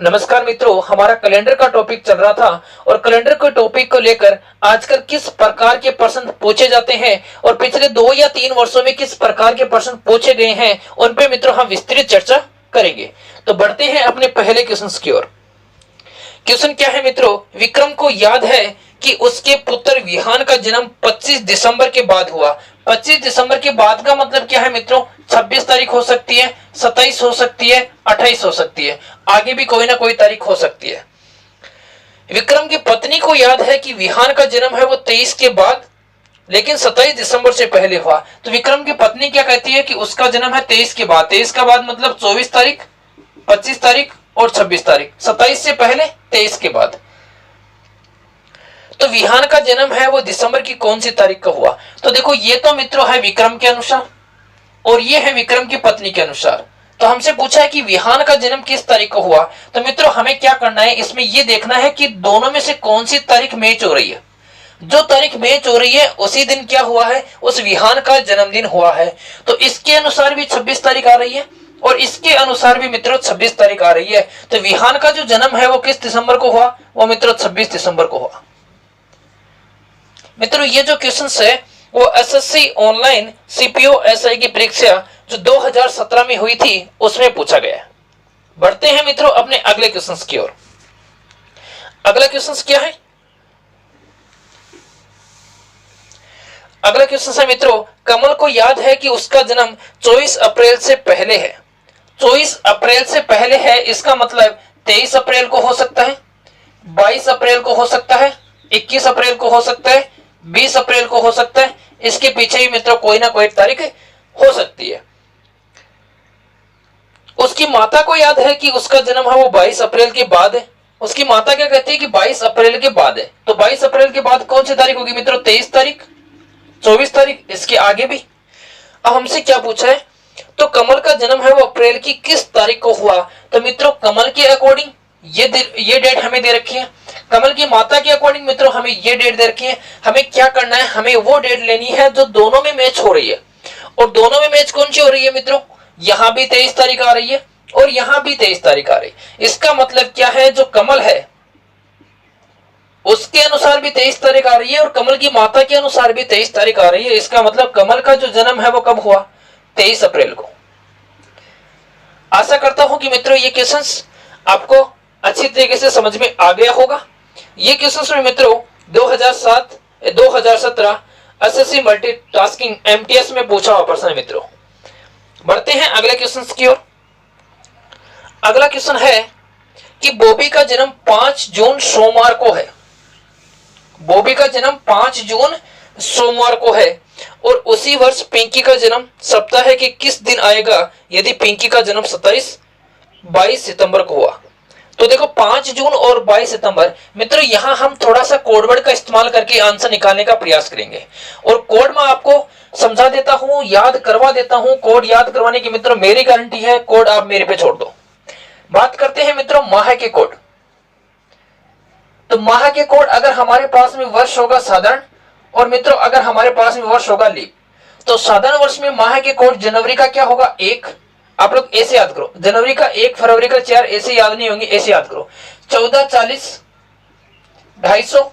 नमस्कार मित्रों, हमारा कैलेंडर का टॉपिक चल रहा था और कैलेंडर के टॉपिक को लेकर आजकल किस प्रकार के प्रश्न पूछे जाते हैं और पिछले 2 या 3 वर्षों में किस प्रकार के प्रश्न पूछे गए हैं उन पे मित्रों हम विस्तृत चर्चा करेंगे। तो बढ़ते हैं अपने पहले क्वेश्चन की ओर। क्वेश्चन क्या है मित्रों, विक्रम को याद है कि उसके पुत्र विहान का जन्म 25 दिसंबर के बाद हुआ। 25 दिसंबर के बाद का मतलब क्या है मित्रों, 26 तारीख हो सकती है, 27 हो सकती है, 28 हो सकती है, आगे भी कोई ना कोई तारीख हो सकती है। विक्रम की पत्नी को याद है कि विहान का जन्म है वो 23 के बाद लेकिन 27 दिसंबर से पहले हुआ। तो विक्रम की पत्नी क्या कहती है कि उसका जन्म है 23 के बाद। 23 का बाद मतलब 24 तारीख, 25 तारीख और 26 तारीख। 27 से पहले, 23 के बाद। तो विहान का जन्म है वो दिसंबर की कौन सी तारीख का हुआ। तो देखो, ये तो मित्रों है विक्रम के अनुसार और ये है विक्रम की पत्नी के अनुसार। तो हमसे पूछा है कि विहान का जन्म किस तारीख को हुआ। तो मित्रों हमें क्या करना है, इसमें ये देखना है कि दोनों में से कौन सी तारीख मैच हो रही है। जो तारीख मैच हो रही है उसी दिन क्या हुआ है, उस विहान का जन्मदिन हुआ है। तो इसके अनुसार भी 26 तारीख आ रही है और इसके अनुसार भी मित्रों 26 तारीख आ रही है। तो विहान का जो जन्म है वो किस दिसंबर को हुआ, वो मित्रों 26 दिसंबर को हुआ। मित्रों ये जो क्वेश्चन है वो एसएससी ऑनलाइन सीपीओ एसआई की परीक्षा जो 2017 में हुई थी उसमें पूछा गया है। बढ़ते हैं मित्रों अपने अगले क्वेश्चन की ओर। अगला क्वेश्चन क्या है, अगला क्वेश्चन है मित्रों, कमल को याद है कि उसका जन्म 24 अप्रैल से पहले है। 24 अप्रैल से पहले है, इसका मतलब 23 अप्रैल को हो सकता है, 22 अप्रैल को हो सकता है, 21 अप्रैल को हो सकता है, 20 अप्रैल को हो सकता है। इसके पीछे भी मित्रों कोई ना कोई तारीख हो सकती है। उसकी माता को याद है कि उसका जन्म है वो 22 अप्रैल के बाद है। उसकी माता क्या कहती है कि 22 अप्रैल के बाद है। तो 22 अप्रैल के बाद कौन सी तारीख होगी मित्रों, 23 तारीख, 24 तारीख, इसके आगे भी। अब हमसे क्या पूछा है, तो कमल का जन्म है वो अप्रैल की किस तारीख को हुआ। तो मित्रों कमल के अकॉर्डिंग ये डेट हमें दे रखी है, कमल की माता के अकॉर्डिंग मित्रों हमें ये डेट दे रखी है। हमें क्या करना है, हमें वो डेट लेनी है जो दोनों में मैच हो रही है। और दोनों में मैच कौन सी हो रही है मित्रों, यहां भी 23 तारीख आ रही है और यहां भी 23 तारीख आ रही है। इसका मतलब क्या है, जो कमल है उसके अनुसार भी 23 तारीख आ रही है और कमल की माता के अनुसार भी 23 तारीख आ रही है। इसका मतलब कमल का जो जन्म है वो कब हुआ, 23 अप्रैल को। आशा करता हूं कि मित्रों ये क्वेश्चंस आपको अच्छी तरीके से समझ में आ गया होगा। ये क्वेश्चंस में मित्रों 2017 एसएससी मल्टीटास्किंग एमटीएस में पूछा हुआ प्रश्न है मित्रों। बढ़ते हैं अगले क्वेश्चन की ओर। अगला क्वेश्चन है कि बॉबी का जन्म 5 जून सोमवार को है। बॉबी का जन्म 5 जून सोमवार को है और उसी वर्ष पिंकी का जन्म सप्ताह के किस दिन आएगा यदि पिंकी का जन्म 22 सितंबर को हुआ। तो देखो 5 जून और 22 सितंबर, मित्रों यहां हम थोड़ा सा कोड वर्ड का इस्तेमाल करके आंसर निकालने का प्रयास करेंगे और कोड मैं आपको समझा देता हूं, याद करवा देता हूं। कोड याद करवाने की मित्रों मेरी गारंटी है, कोड आप मेरे पे छोड़ दो। बात करते हैं मित्रों माह के कोड। तो माह के कोड अगर हमारे पास में वर्ष होगा साधारण और मित्रों अगर हमारे पास में वर्ष होगा लीप। तो साधारण वर्ष में माह के कोड जनवरी का क्या होगा, 1। आप लोग ऐसे याद करो, जनवरी का 1, फरवरी का 4, ऐसे याद नहीं होंगे, ऐसे याद करो। 14, 40, 250,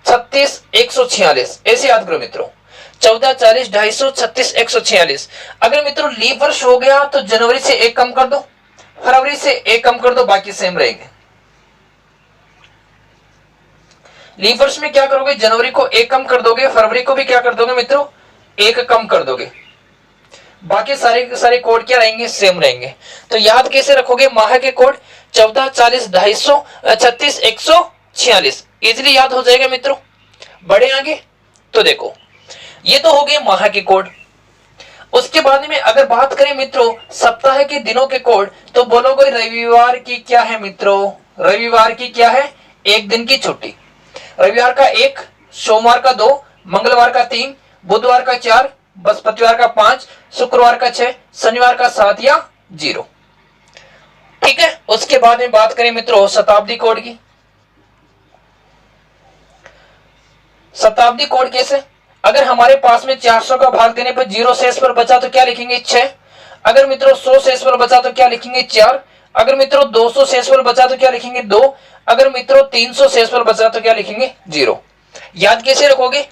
36, 146, ऐसे याद करो मित्रों। 14, 40, 250, 36, 146। अगर मित्रों लीप वर्ष हो गया तो जनवरी से 1 कम कर दो, फरवरी से 1 कम कर दो, बाकी सेम रहेंगे। लीप वर्ष में क्या करोगे, जनवरी को 1 कम कर दोगे, फरवरी को भी क्या कर दोगे मित्रों, 1 कम कर दोगे, बाकी सारे कोड क्या रहेंगे, सेम रहेंगे। तो याद कैसे रखोगे माह के कोड, 14, 40, 250, 36, 146, इजिली याद हो जाएगा मित्रों। बढ़े आगे, तो देखो ये तो हो गए माह के कोड। उसके बाद में अगर बात करें मित्रों सप्ताह के दिनों के कोड, तो बोलोगे रविवार की क्या है मित्रों, रविवार की क्या है, 1 दिन की छुट्टी। रविवार का 1, सोमवार का 2, मंगलवार का 3, बुधवार का 4, बृहस्पतिवार का 5, शुक्रवार का 6, शनिवार का 7 या 0। ठीक है। उसके बाद में बात करें मित्रों शताब्दी कोड की। शताब्दी कोड कैसे, अगर हमारे पास में 400 का भाग देने पर 0 शेष पर बचा तो क्या लिखेंगे, 6। अगर मित्रों 100 शेष पर बचा तो क्या लिखेंगे, 4। अगर मित्रों 200 शेषफल बचा तो क्या लिखेंगे 2, अगर मित्रों 300 शेषफल बचा तो क्या लिखेंगे 0। याद कैसे रखोगे,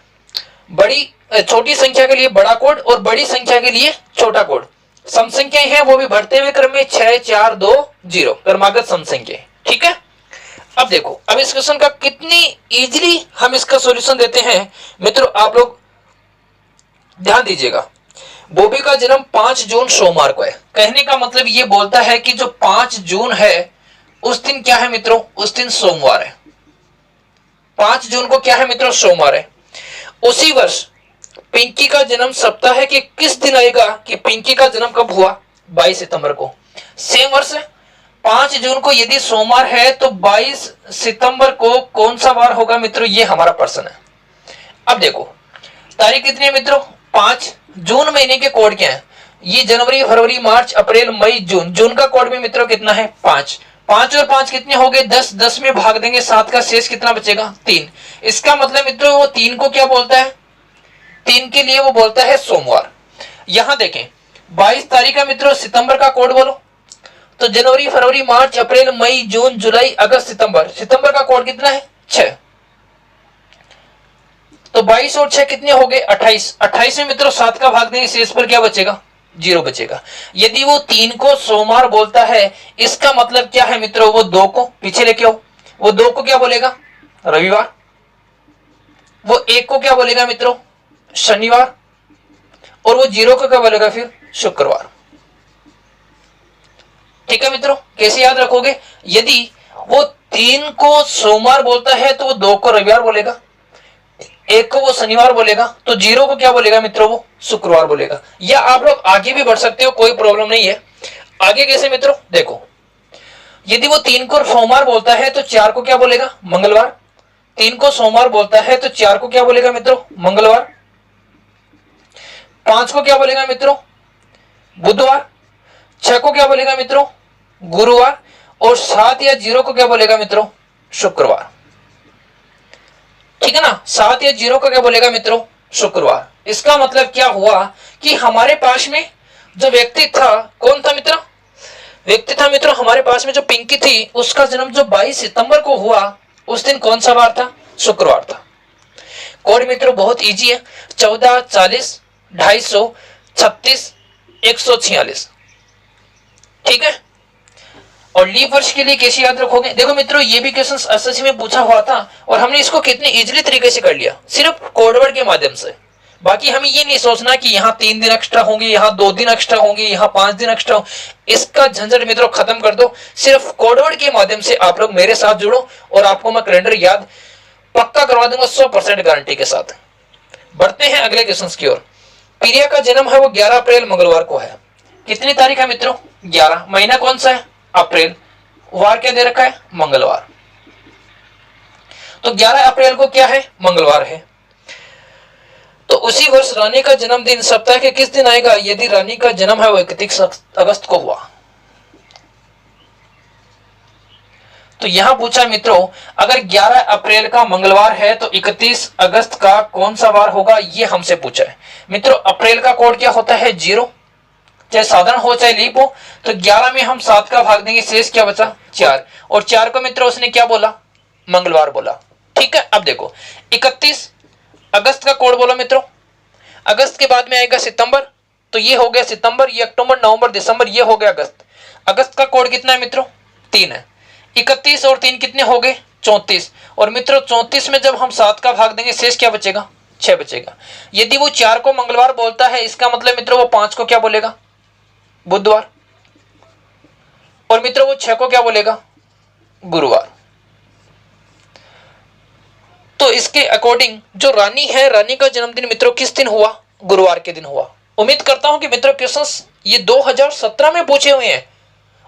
बड़ी छोटी संख्या के लिए बड़ा कोड और बड़ी संख्या के लिए छोटा कोड। सम संख्याएं हैं वो भी बढ़ते हुए क्रम में 6 4 2 0 क्रमागत सम संख्या, ठीक है। अब देखो, अब इस क्वेश्चन का कितनी इजीली हम इसका सॉल्यूशन देते हैं मित्रों, आप लोग ध्यान दीजिएगा। बॉबी का जन्म 5 जून सोमवार को है। कहने का मतलब ये बोलता है कि जो 5 जून है उस दिन क्या है मित्रों, उस दिन सोमवार है। 5 जून को क्या है मित्रों, सोमवार है। उसी वर्ष पिंकी का जन्म सप्ताह के किस दिन आएगा कि पिंकी का जन्म कब हुआ, 22 सितंबर को। सेम वर्ष है, 5 जून को यदि सोमवार है तो 22 सितंबर को कौन सा वार होगा मित्रों, ये हमारा प्रश्न है। अब देखो तारीख कितनी है मित्रों, 5। जून महीने के कोड क्या है, ये जनवरी फरवरी मार्च अप्रैल मई जून। जून का कोड में मित्रों कितना है 5। 5 और 5 कितने हो गए 10, 10 में भाग देंगे 7 का शेष कितना बचेगा 3। इसका मतलब मित्रों वो 3 को क्या बोलता है, 3 के लिए वो बोलता है सोमवार। यहां देखें 22 तारीख का मित्रों सितंबर का कोड बोलो, तो जनवरी फरवरी मार्च अप्रैल मई जून जुलाई अगस्त सितंबर। सितंबर का कोड कितना है 6, तो 22 और 6 कितने हो गए 28। 28 में मित्रों 7 का भाग देंगे शेष पर क्या बचेगा 0 बचेगा। यदि वो 3 को सोमवार बोलता है इसका मतलब क्या है मित्रों, वो 2 को पीछे लेके आओ, वो 2 को क्या बोलेगा रविवार, वो 1 को क्या बोलेगा मित्रों शनिवार, और वो 0 को क्या बोलेगा फिर शुक्रवार। ठीक है मित्रों, कैसे याद रखोगे, यदि वो 3 को सोमवार बोलता है तो वो 2 को रविवार बोलेगा, 1 को वो शनिवार बोलेगा, तो 0 को क्या बोलेगा मित्रों वो शुक्रवार बोलेगा। या आप लोग आगे भी बढ़ सकते हो, कोई प्रॉब्लम नहीं है। आगे कैसे मित्रों, देखो यदि वो 3 को सोमवार बोलता है तो 4 को क्या बोलेगा मंगलवार, 3 को सोमवार बोलता है तो 4 को क्या बोलेगा मित्रों मंगलवार, 5 को क्या बोलेगा मित्रों बुधवार, 6 को क्या बोलेगा मित्रों गुरुवार, और 7 या 0 को क्या बोलेगा मित्रों शुक्रवार। ठीक है ना, 7 या 0 को क्या बोलेगा मित्रों शुक्रवार। इसका मतलब क्या हुआ कि हमारे पास में जो व्यक्ति था कौन था मित्रों, व्यक्ति था मित्रों हमारे पास में जो पिंकी थी, उसका जन्म जो 22 सितंबर को हुआ उस दिन कौन सा वार था, शुक्रवार था। कोड मित्रों बहुत इजी है, 14 40 250 36 146। ठीक है, और लीप वर्ष के लिए कैसे याद रखोगे, देखो मित्रों ये भी क्वेश्चन एसएससी में पूछा हुआ था और हमने इसको कितने इजीली तरीके से कर लिया, सिर्फ कोडवर्ड के माध्यम से। बाकी हमें ये नहीं सोचना कि यहाँ 3 दिन एक्स्ट्रा होंगे, यहाँ 2 दिन एक्स्ट्रा होंगे, यहाँ 5 दिन एक्स्ट्रा, इसका झंझट मित्रों खत्म कर दो। सिर्फ कोडवर्ड के माध्यम से आप लोग मेरे साथ जुड़ो और आपको मैं कैलेंडर याद पक्का करवा दूंगा 100% गारंटी के साथ। बढ़ते हैं अगले क्वेश्चन की ओर। प्रिया का जन्म है वो 11 अप्रैल मंगलवार को है। कितनी तारीख है मित्रों 11, महीना कौन सा है अप्रैल, वार क्या दे रखा है मंगलवार, तो 11 अप्रैल को क्या है मंगलवार है। तो उसी वर्ष रानी का जन्मदिन सप्ताह के किस दिन आएगा यदि रानी का जन्म है वो 31 अगस्त को हुआ। तो यहां पूछा मित्रों अगर 11 अप्रैल का मंगलवार है तो 31 अगस्त का कौन सा वार होगा, ये हमसे पूछा है मित्रों। अप्रैल का कोड क्या होता है 0, चाहे साधारण हो चाहे लीप हो, तो 11 में हम 7 का भाग देंगे शेष क्या बचा 4, और 4 को मित्रों उसने क्या बोला मंगलवार बोला। ठीक है, अब देखो 31 अगस्त का कोड बोलो मित्रों, अगस्त के बाद में आएगा सितंबर, तो ये हो गया सितंबर, ये अक्टूबर नवंबर दिसंबर, ये हो गया अगस्त। अगस्त का कोड कितना है मित्रों 3 है, 31 और 3 कितने हो गए 34, और मित्रों 34 में जब हम 7 का भाग देंगे शेष क्या बचेगा 6 बचेगा। यदि वो 4 को मंगलवार बोलता है इसका मतलब मित्रों वो 5 को क्या बोलेगा बुधवार, और मित्रों वो 6 को क्या बोलेगा गुरुवार। तो इसके अकॉर्डिंग जो रानी है, रानी का जन्मदिन मित्रों किस दिन हुआ गुरुवार के दिन हुआ। उम्मीद करता हूं कि मित्रों क्वेश्चंस ये 2017 में पूछे हुए हैं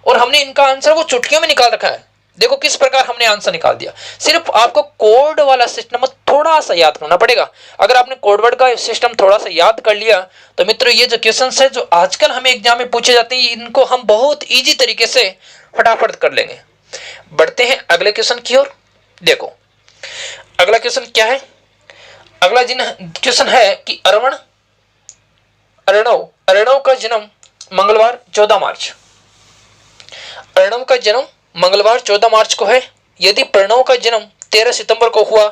और हमने इनका आंसर वो चुटकियों में निकाल रखा है। देखो किस प्रकार हमने आंसर निकाल दिया। सिर्फ आपको कोड वाला सिस्टम थोड़ा सा याद करना पड़ेगा। अगर आपने कोडवर्ड का सिस्टम थोड़ा सा याद कर लिया तो मित्रों ये जो क्वेश्चंस है जो आजकल हमें एग्जाम में पूछे जाते हैं इनको हम बहुत इजी तरीके से फटाफट कर लेंगे। बढ़ते हैं अगले क्वेश्चन की ओर। देखो अगला क्वेश्चन क्या है, अगला क्वेश्चन है कि अर्णव का जन्म मंगलवार 14 मार्च। प्रणव का जन्म मंगलवार 14 मार्च को है, यदि प्रणव का जन्म 13 सितंबर को हुआ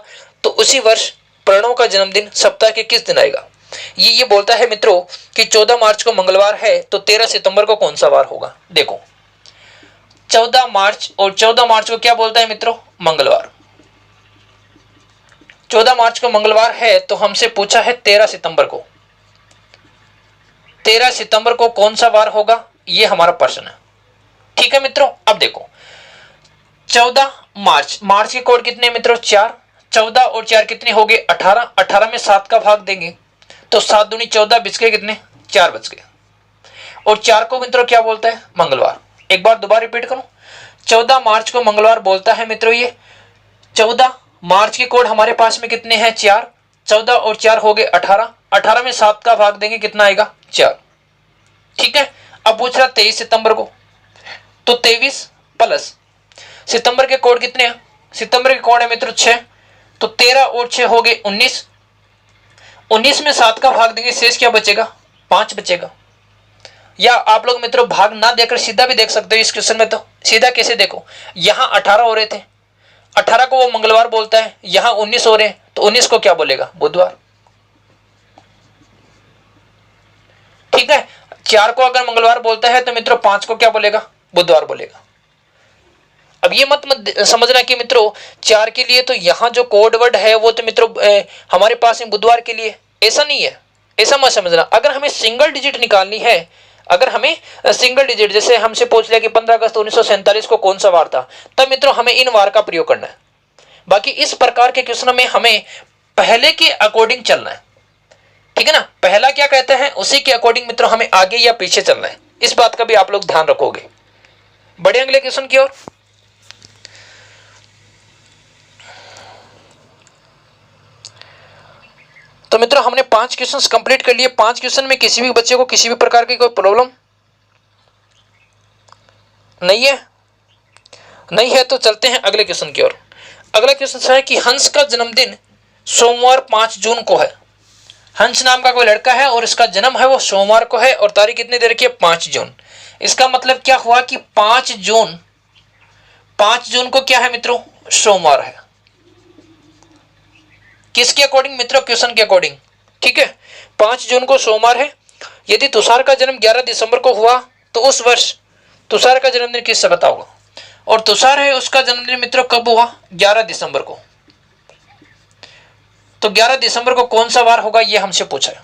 तो उसी वर्ष प्रणव का जन्मदिन सप्ताह के किस दिन आएगा। ये बोलता है मित्रों कि 14 मार्च को मंगलवार है तो 13 सितंबर को कौन सा वार होगा। देखो 14 मार्च और 14 मार्च को क्या बोलता है मित्रों, मंगलवार। 14 मार्च को मंगलवार है तो हमसे पूछा है 13 सितंबर को, 13 सितंबर को कौन सा वार होगा, ये हमारा प्रश्न है। ठीक है मित्रों, अब देखो 14 मार्च, मार्च के कोड कितने मित्रों 4, 14 और 4 कितने हो गए 18, 18 में 7 का भाग देंगे तो 7 दूनी 14 बच गए कितने 4 बच गए। और 4 को मित्रों क्या बोलता है, मंगलवार। एक बार दोबारा रिपीट करूं, 14 मार्च को मंगलवार बोलता है मित्रों। ये 14 मार्च के कोड हमारे पास में कितने हैं 4, 14 और 4 हो गए 18, 18 में 7 का भाग देंगे कितना आएगा 4। ठीक है, अब पूछ रहा 23 सितंबर को, तो 23 प्लस सितंबर के कोड कितने हैं, सितंबर के कोड है मित्रों 6, तो 13 और 6 हो गए 19, 19 में 7 का भाग देंगे शेष क्या बचेगा 5 बचेगा। या आप लोग मित्रों भाग ना देकर सीधा भी देख सकते हो इस क्वेश्चन में। तो सीधा कैसे देखो, यहां 18 हो रहे थे, 18 को वो मंगलवार बोलता है, यहां 19 हो रहे हैं तो 19 को क्या बोलेगा बुधवार। ठीक है, 4 को अगर मंगलवार बोलता है तो मित्रों 5 को क्या बोलेगा बुधवार बोलेगा। अब ये मत समझना कि मित्रों 4 के लिए तो यहां जो कोड वर्ड है वो तो मित्रों हमारे पास में बुधवार के लिए, ऐसा नहीं है, ऐसा मत समझना। अगर हमें सिंगल डिजिट निकालनी है, अगर हमें सिंगल डिजिट, जैसे हमसे पूछ लिया कि 15 अगस्त 1947 को कौन सा वार था, तब मित्रों हमें इन वार का प्रयोग करना है। बाकी इस प्रकार के क्वेश्चन में हमें पहले के अकॉर्डिंग चलना है। ठीक है ना, पहला क्या कहते हैं उसी के अकॉर्डिंग मित्रों हमें आगे या पीछे चलना है। इस बात का भी आप लोग ध्यान रखोगे। बढ़े अगले क्वेश्चन की ओर। तो मित्रों हमने 5 क्वेश्चंस कंप्लीट कर लिए। 5 क्वेश्चन में किसी भी बच्चे को किसी भी प्रकार की कोई प्रॉब्लम नहीं है तो चलते हैं अगले क्वेश्चन की ओर। अगला क्वेश्चन है कि हंस का जन्मदिन सोमवार 5 जून को है। हंस नाम का कोई लड़का है और इसका जन्म है वो सोमवार को है और तारीख कितनी दे रखी है 5 जून। इसका मतलब क्या हुआ कि 5 जून को क्या है मित्रों सोमवार है। किसके अकॉर्डिंग मित्रों, क्वेश्चन के अकॉर्डिंग। ठीक है, 5 जून को सोमवार है। यदि तुषार का जन्म 11 दिसंबर को हुआ तो उस वर्ष तुषार का जन्मदिन किससे पता होगा। और तुषार है उसका जन्मदिन मित्रों कब हुआ 11 दिसंबर को। तो 11 दिसंबर को कौन सा वार होगा ये हमसे पूछा है।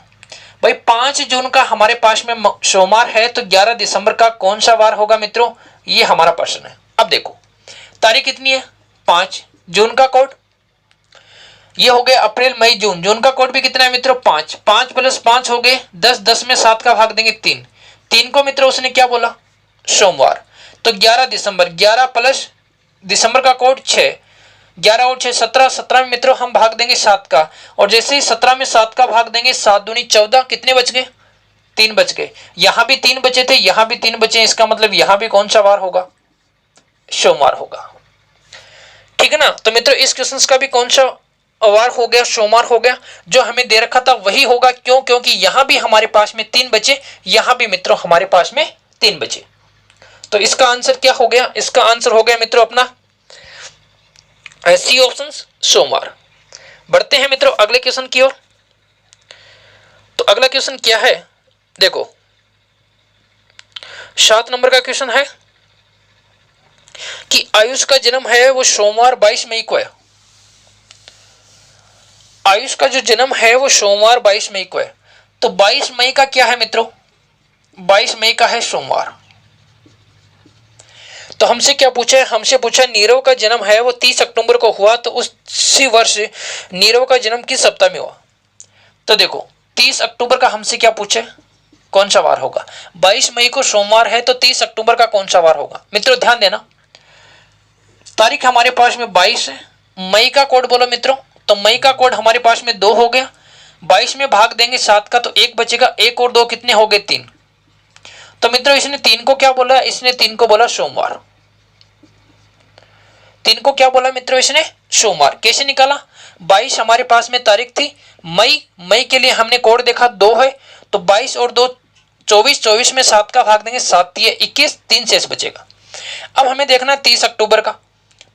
भाई 5 जून का हमारे पास में सोमवार है तो 11 दिसंबर का कौन सा वार होगा मित्रों, ये हमारा प्रश्न है। अब देखो तारीख कितनी है 5, जून का कोड ये हो गया अप्रैल मई जून, जून का कोड भी कितना है मित्रों 5, 5 प्लस 5 हो गए 10, 10 में 7 का भाग देंगे 3, 3 को मित्रों उसने क्या बोला सोमवार। तो 11 दिसंबर, 11 प्लस दिसंबर का कोड 6, 11 और 6 17, 17 में मित्रों हम भाग देंगे 7 का, और जैसे ही 17 में 7 का भाग देंगे 7 दूनी 14, कितने बच गए 3 बच गए। यहां भी 3 बचे थे, यहां भी 3 बचे, इसका मतलब यहां भी कौन सा वार होगा सोमवार होगा। ठीक है ना, तो मित्रों इस क्वेश्चन का भी कौन सा वार हो गया सोमवार हो गया। जो हमें दे रखा था वही होगा, क्यों, क्योंकि यहां भी हमारे पास में 3 बचे, यहां भी मित्रों हमारे पास में 3 बचे। तो इसका आंसर क्या हो गया, इसका आंसर हो गया मित्रों अपना सी ऑप्शन सोमवार। बढ़ते हैं मित्रों अगले क्वेश्चन की ओर। तो अगला क्वेश्चन क्या है, देखो 7 नंबर का क्वेश्चन है कि आयुष का जन्म है वो सोमवार 22 मई को है। आयुष का जो जन्म है वो सोमवार 22 मई को है। तो 22 मई का क्या है मित्रों, 22 मई का है सोमवार। तो हमसे क्या पूछा है, हमसे पूछा नीरव का जन्म है वो 30 अक्टूबर को हुआ तो उसी वर्ष नीरव का जन्म किस सप्ताह में हुआ। तो देखो 30 अक्टूबर का हमसे क्या पूछे कौन सा वार होगा। 22 मई को सोमवार है तो 30 अक्टूबर का कौन सा वार होगा। मित्रों ध्यान देना, तारीख हमारे पास में 22 है, मई का कोड बोलो मित्रों, तो मई का कोड हमारे पास में 2 हो गया, 22 में भाग देंगे 7 का तो 1 बचेगा, 1 और 2 कितने हो गए 3। तो मित्रों इसने 3 को क्या बोला, इसने 3 को बोला सोमवार। 3 को क्या बोला मित्रों इसने सोमवार। कैसे निकाला, 22 हमारे पास में तारीख थी, मई के लिए हमने कोड देखा 2 है, तो 22 और 2 24, 24 में 7 का भाग देंगे 7 3 21, 3 शेष बचेगा। अब हमें देखना है 30 अक्टूबर का,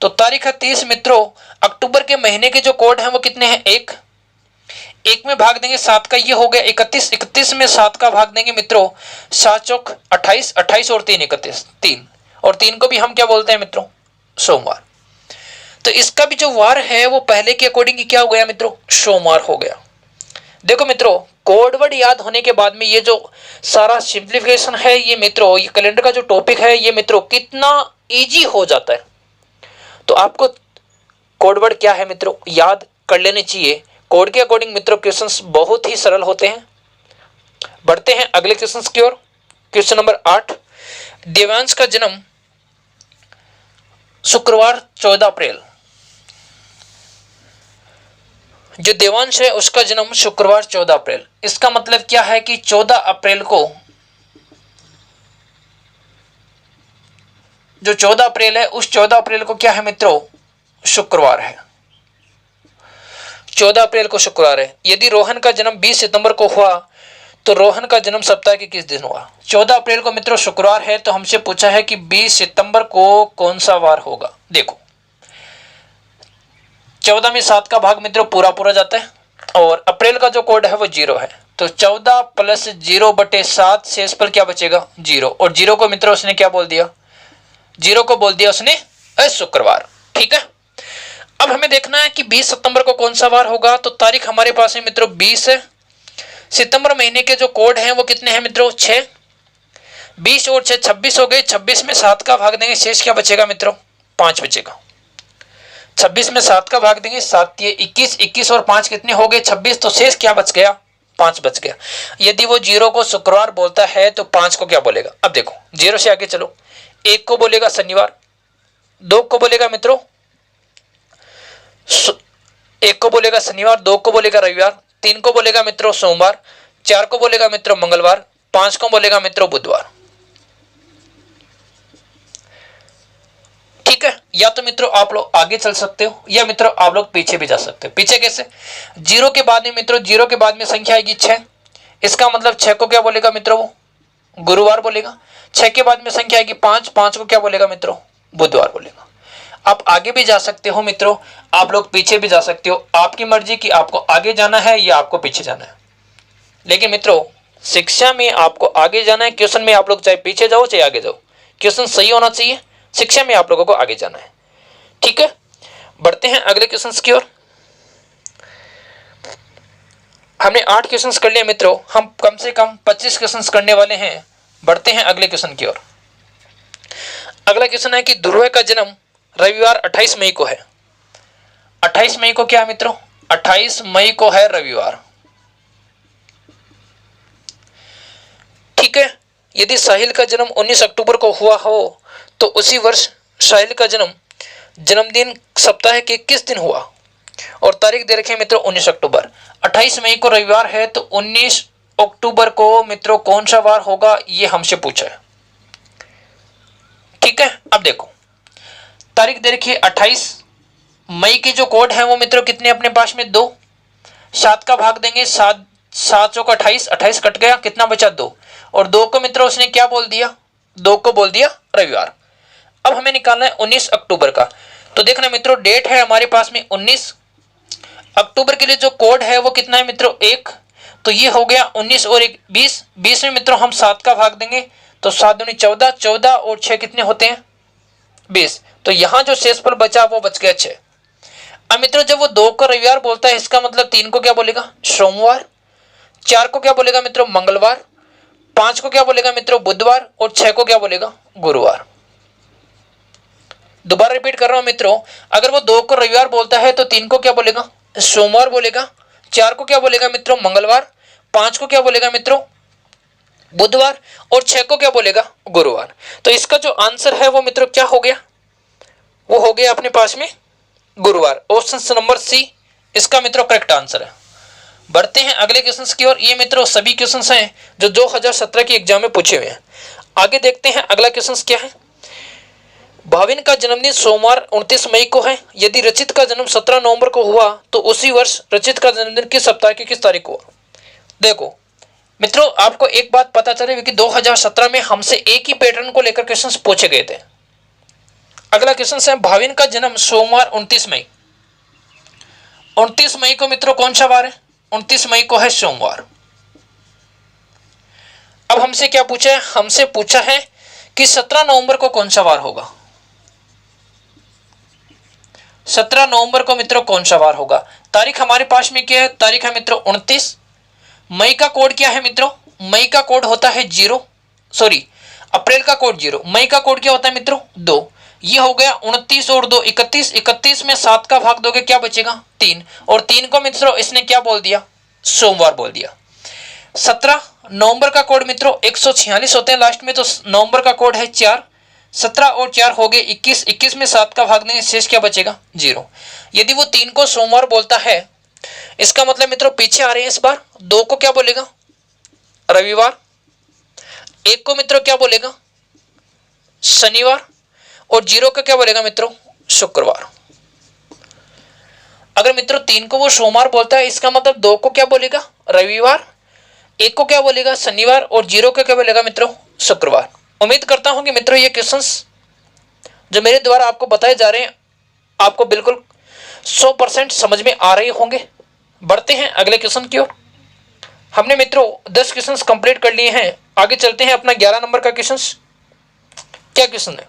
तो तारीख है 30 मित्रों। अक्टूबर के महीने के जो कोड हैं वो कितने हैं? एक में भाग देंगे 7 का, ये हो गया 31, 31 में 7 का भाग देंगे मित्रों, 7 चौक 28, 28 और 3 31, 3, और 3 को भी हम क्या बोलते हैं मित्रों? सोमवार। तो इसका भी जो वार है वो पहले के अकॉर्डिंग क्या हो गया मित्रों? सोमवार हो गया। देखो मित्रों, कोडवर्ड याद होने के बाद में ये जो सारा सिंप्लीफिकेशन है ये मित्रों, ये कैलेंडर का जो टॉपिक है ये मित्रों कितना इजी हो जाता है। तो आपको कोडवर्ड क्या है मित्रों याद कर लेने चाहिए। कोड के अकॉर्डिंग मित्रों क्वेश्चंस बहुत ही सरल होते हैं। बढ़ते हैं अगले क्वेश्चंस की ओर। क्वेश्चन नंबर 8, देवांश का जन्म शुक्रवार 14 अप्रैल। जो देवांश है उसका जन्म शुक्रवार 14 अप्रैल। इसका मतलब क्या है कि 14 अप्रैल को, जो 14 अप्रैल है उस 14 अप्रैल को क्या है मित्रों? शुक्रवार है। 14 अप्रैल को शुक्रवार है। यदि रोहन का जन्म 20 सितंबर को हुआ तो रोहन का जन्म सप्ताह के किस दिन हुआ? 14 अप्रैल को मित्रों शुक्रवार है, तो हमसे पूछा है कि 20 सितंबर को कौन सा वार होगा। देखो 14 में 7 का भाग मित्रों पूरा पूरा जाता है, और अप्रैल का जो कोड है वो 0 है, तो 14 + 0/7 शेष पर क्या बचेगा? 0, और 0 को मित्रों उसने क्या बोल दिया? 0 को बोल दिया उसने शुक्रवार। ठीक है, अब हमें देखना है कि 20 सितंबर को कौन सा वार होगा। तो तारीख हमारे पास है मित्रों 20 है। सितंबर महीने के जो कोड हैं वो कितने हैं मित्रों? 6। 20 और 6 26 हो गए। 26 में 7 का भाग देंगे, शेष क्या बचेगा मित्रों? 5 बचेगा। 26 में 7 का भाग देंगे, 7 ये 21, 21 और 5 कितने हो गए? 26, तो शेष क्या बच गया? 5 बच गया। यदि वो 0 को शुक्रवार बोलता है तो 5 को क्या बोलेगा? अब देखो 0 से आगे चलो, 1 को बोलेगा शनिवार, 2 को बोलेगा मित्रों 1 को बोलेगा शनिवार, 2 को बोलेगा रविवार, 3 को बोलेगा मित्रों सोमवार, 4 को बोलेगा मित्रों मंगलवार, 5 को बोलेगा मित्रों बुधवार। ठीक है, या तो मित्रों आप लोग आगे चल सकते हो या मित्रों आप लोग पीछे भी जा सकते हो। पीछे कैसे? 0 के बाद में मित्रों, 0 के बाद में संख्या आएगी 6, इसका मतलब 6 को क्या बोलेगा मित्रों? वो गुरुवार बोलेगा। 6 के बाद में संख्या आएगी 5, 5 को क्या बोलेगा मित्रों? बुधवार बोलेगा। आप आगे भी जा सकते हो मित्रों, आप लोग पीछे भी जा सकते हो, आपकी मर्जी कि आपको आगे जाना है या आपको पीछे जाना है। लेकिन मित्रों शिक्षा में आपको आगे जाना है, क्वेश्चन में आप लोग चाहे पीछे जाओ चाहे आगे जाओ, क्वेश्चन सही होना चाहिए। शिक्षा में आप लोगों को आगे जाना है। ठीक है, बढ़ते हैं अगले क्वेश्चन की ओर। हमने 8 क्वेश्चन कर लिए मित्रों, हम कम से कम 25 क्वेश्चन करने वाले हैं। बढ़ते हैं अगले क्वेश्चन की ओर। अगला क्वेश्चन है कि ध्रुव का जन्म रविवार 28 मई को है। 28 मई को क्या है मित्रों? 28 मई को है रविवार। ठीक है, यदि साहिल का जन्म 19 अक्टूबर को हुआ हो तो उसी वर्ष साहिल का जन्मदिन सप्ताह के किस दिन हुआ? और तारीख दे रखे मित्रों 19 अक्टूबर। 28 मई को रविवार है, तो 19 अक्टूबर को मित्रों कौन सा वार होगा ये हमसे पूछा है। ठीक है, अब देखो तारीख दे रखी है 28 मई के जो कोड है वो मित्रों कितने अपने पास में? 2। 7 का भाग देंगे, 7 चौक 28, 28 कट गया, कितना बचा? 2, और 2 को मित्रों उसने क्या बोल दिया? 2 को बोल दिया रविवार। अब हमें निकालना है 19 अक्टूबर का। तो देखना मित्रों डेट है हमारे पास में 19 अक्टूबर के लिए जो कोड है वो कितना है मित्रों? 1, तो ये हो गया 19 और 1 20, 20 में मित्रों हम 7 का भाग देंगे, तो 7 दूनी 14, 14 और 6 कितने होते हैं? 20, तो यहां जो शेषफल बचा वो बच गया 6। अब मित्रों जब वो 2 को रविवार बोलता है, इसका मतलब 3 को क्या बोलेगा? सोमवार, 4 को क्या बोलेगा मित्रों? मंगलवार, 5 को क्या बोलेगा मित्रों? बुधवार, और 6 को क्या बोलेगा? गुरुवार। दोबारा रिपीट कर रहा हूं मित्रों, अगर वो 2 को रविवार बोलता है तो 3 को क्या बोलेगा? सोमवार बोलेगा, 4 को क्या बोलेगा मित्रों? मंगलवार, 5 को क्या बोलेगा मित्रों? बुधवार, और 6 को क्या बोलेगा? गुरुवार। तो इसका जो आंसर है वो मित्रों क्या हो गया? वो हो गया अपने पास में गुरुवार। ऑप्शन नंबर सी इसका मित्रों करेक्ट आंसर है। बढ़ते हैं अगले क्वेश्चन की ओर। ये मित्रों सभी क्वेश्चन हैं जो 2017 की एग्जाम में पूछे हुए हैं। आगे देखते हैं अगला क्वेश्चन क्या है। भाविन का जन्मदिन सोमवार 29 मई को है। यदि रचित का जन्म 17 नवंबर को हुआ तो उसी वर्ष रचित का जन्मदिन किस सप्ताह की किस तारीख को हुआ? देखो मित्रों आपको एक बात पता चले कि 2017 में हमसे एक ही पैटर्न को लेकर क्वेश्चंस पूछे गए थे। अगला क्वेश्चन है भाविन का जन्म सोमवार 29 मई। 29 मई को मित्रों कौन सा वार है? 29 मई को है सोमवार। अब हमसे क्या पूछा है? हमसे पूछा है कि 17 नवंबर को कौन सा वार होगा। 17 नवंबर को मित्रों कौन सा वार होगा? तारीख हमारे पास में क्या है? तारीख है मित्रों 29। मई का कोड क्या है मित्रों? मई का कोड होता है 0, सॉरी अप्रैल का कोड 0, मई का कोड क्या होता है मित्रों 2। ये हो गया 29 और 2 31। 31 में 7 का भाग दोगे क्या बचेगा? 3। और 3 को मित्रों इसने क्या बोल दिया? सोमवार बोल दिया। 17 नवंबर का कोड मित्रों 146 होते हैं लास्ट में, तो नवंबर का कोड है 4। 17 और 4 हो गए 21। 21 में 7 का भाग देंगे, शेष क्या बचेगा? 0। यदि वो 3 को सोमवार बोलता है, इसका मतलब मित्रों पीछे आ रहे हैं इस बार। 2 को क्या बोलेगा? रविवार। 1 को मित्रों क्या बोलेगा? शनिवार। और 0 का क्या बोलेगा मित्रों? शुक्रवार। अगर मित्रों 3 को वो सोमवार बोलता है, इसका मतलब 2 को क्या बोलेगा? रविवार। 1 को क्या बोलेगा? शनिवार। और 0 को क्या बोलेगा मित्रों? शुक्रवार। उम्मीद करता हूं कि मित्रों ये क्वेश्चंस जो मेरे द्वारा आपको बताए जा रहे हैं आपको बिल्कुल 100% समझ में आ रहे होंगे। बढ़ते हैं अगले क्वेश्चन की ओर। हमने मित्रों 10 क्वेश्चंस कंप्लीट कर लिए हैं। आगे चलते हैं अपना 11 नंबर का क्वेश्चन। क्या क्वेश्चन है?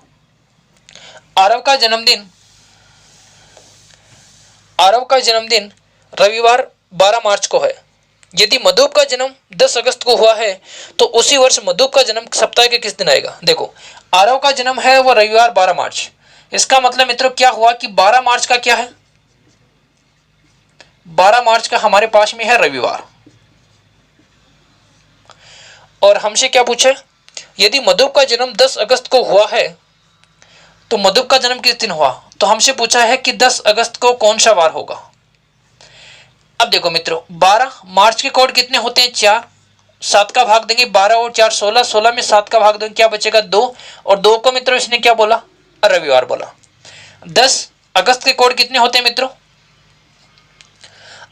आरव का जन्मदिन रविवार 12 मार्च को है। यदि मधुप का जन्म 10 अगस्त को हुआ है तो उसी वर्ष मधुप का जन्म सप्ताह के किस दिन आएगा? देखो आरव का जन्म है वो रविवार 12 मार्च। इसका मतलब मित्रों क्या हुआ कि 12 मार्च का क्या है? 12 मार्च का हमारे पास में है रविवार। और हमसे क्या पूछा? यदि मधुप का जन्म 10 अगस्त को हुआ है तो मधुप का जन्म किस दिन हुआ? तो हमसे पूछा है कि 10 अगस्त को कौन सा वार होगा। अब देखो मित्रों 12 मार्च के कोड कितने होते हैं? 4। 7 का भाग देंगे 12 और 4 16। 16 में 7 का भाग देंगे क्या बचेगा? 2। और 2 को मित्रों इसने क्या बोला? रविवार बोला। 10 अगस्त के कोड कितने होते हैं मित्रों?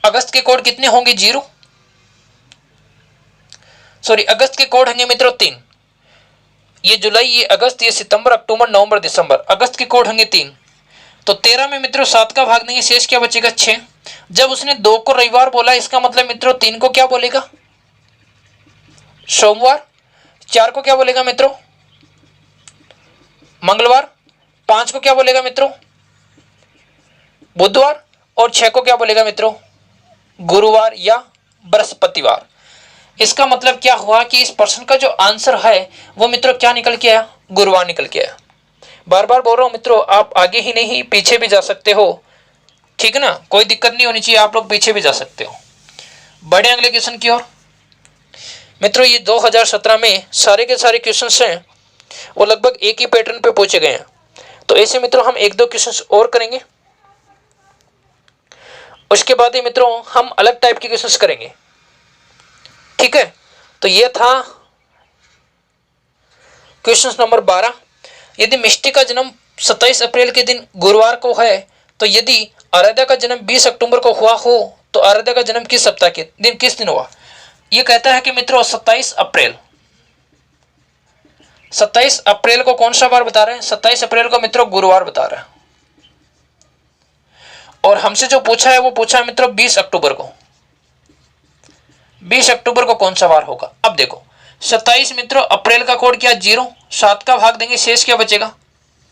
अगस्त के कोड कितने होंगे? 0, सॉरी अगस्त के कोड होंगे मित्रों 3। ये जुलाई, ये अगस्त, ये सितंबर, अक्टूबर, नवंबर, दिसंबर। अगस्त के कोड होंगे 3। तो 13 में मित्रों 7 का भाग देंगे, शेष क्या बचेगा? 6। जब उसने 2 को रविवार बोला, इसका मतलब मित्रों 3 को क्या बोलेगा? सोमवार। 4 को क्या बोलेगा मित्रों? मंगलवार। 5 को क्या बोलेगा मित्रों? बुधवार। और 6 को क्या बोलेगा मित्रों? गुरुवार या बृहस्पतिवार। इसका मतलब क्या हुआ कि इस प्रश्न का जो आंसर है वो मित्रों क्या निकल के आया? गुरुवार निकल के आया। बार बार बोल रहा हूं मित्रों, आप आगे ही नहीं पीछे भी जा सकते हो, ठीक है ना? कोई दिक्कत नहीं होनी चाहिए, आप लोग पीछे भी जा सकते हो। बढ़े अगले क्वेश्चन की ओर। मित्रों ये 2017 में सारे के सारे क्वेश्चन हैं वो लगभग एक ही पैटर्न पे पूछे गए हैं। तो ऐसे मित्रों हम 1-2 क्वेश्चन और करेंगे, उसके बाद ही मित्रों हम अलग टाइप के क्वेश्चन करेंगे, ठीक है? तो ये था क्वेश्चन नंबर 12। यदि मिष्टी का जन्म 27 अप्रैल के दिन गुरुवार को है तो यदि आराध्या का जन्म 20 अक्टूबर को हुआ हो तो आराध्या का जन्म किस सप्ताह के दिन किस दिन हुआ? ये कहता है कि मित्रों 27 अप्रैल। 27 अप्रैल को कौन सा बार बता रहे हैं? 27 अप्रैल को मित्रों गुरुवार बता रहा है। और हमसे जो पूछा है वो पूछा है मित्रों 20 अक्टूबर को। 20 अक्टूबर को कौन सा वार होगा? अब देखो 27 मित्रों अप्रैल का कोड क्या? 0। 7 का भाग देंगे, शेष क्या बचेगा?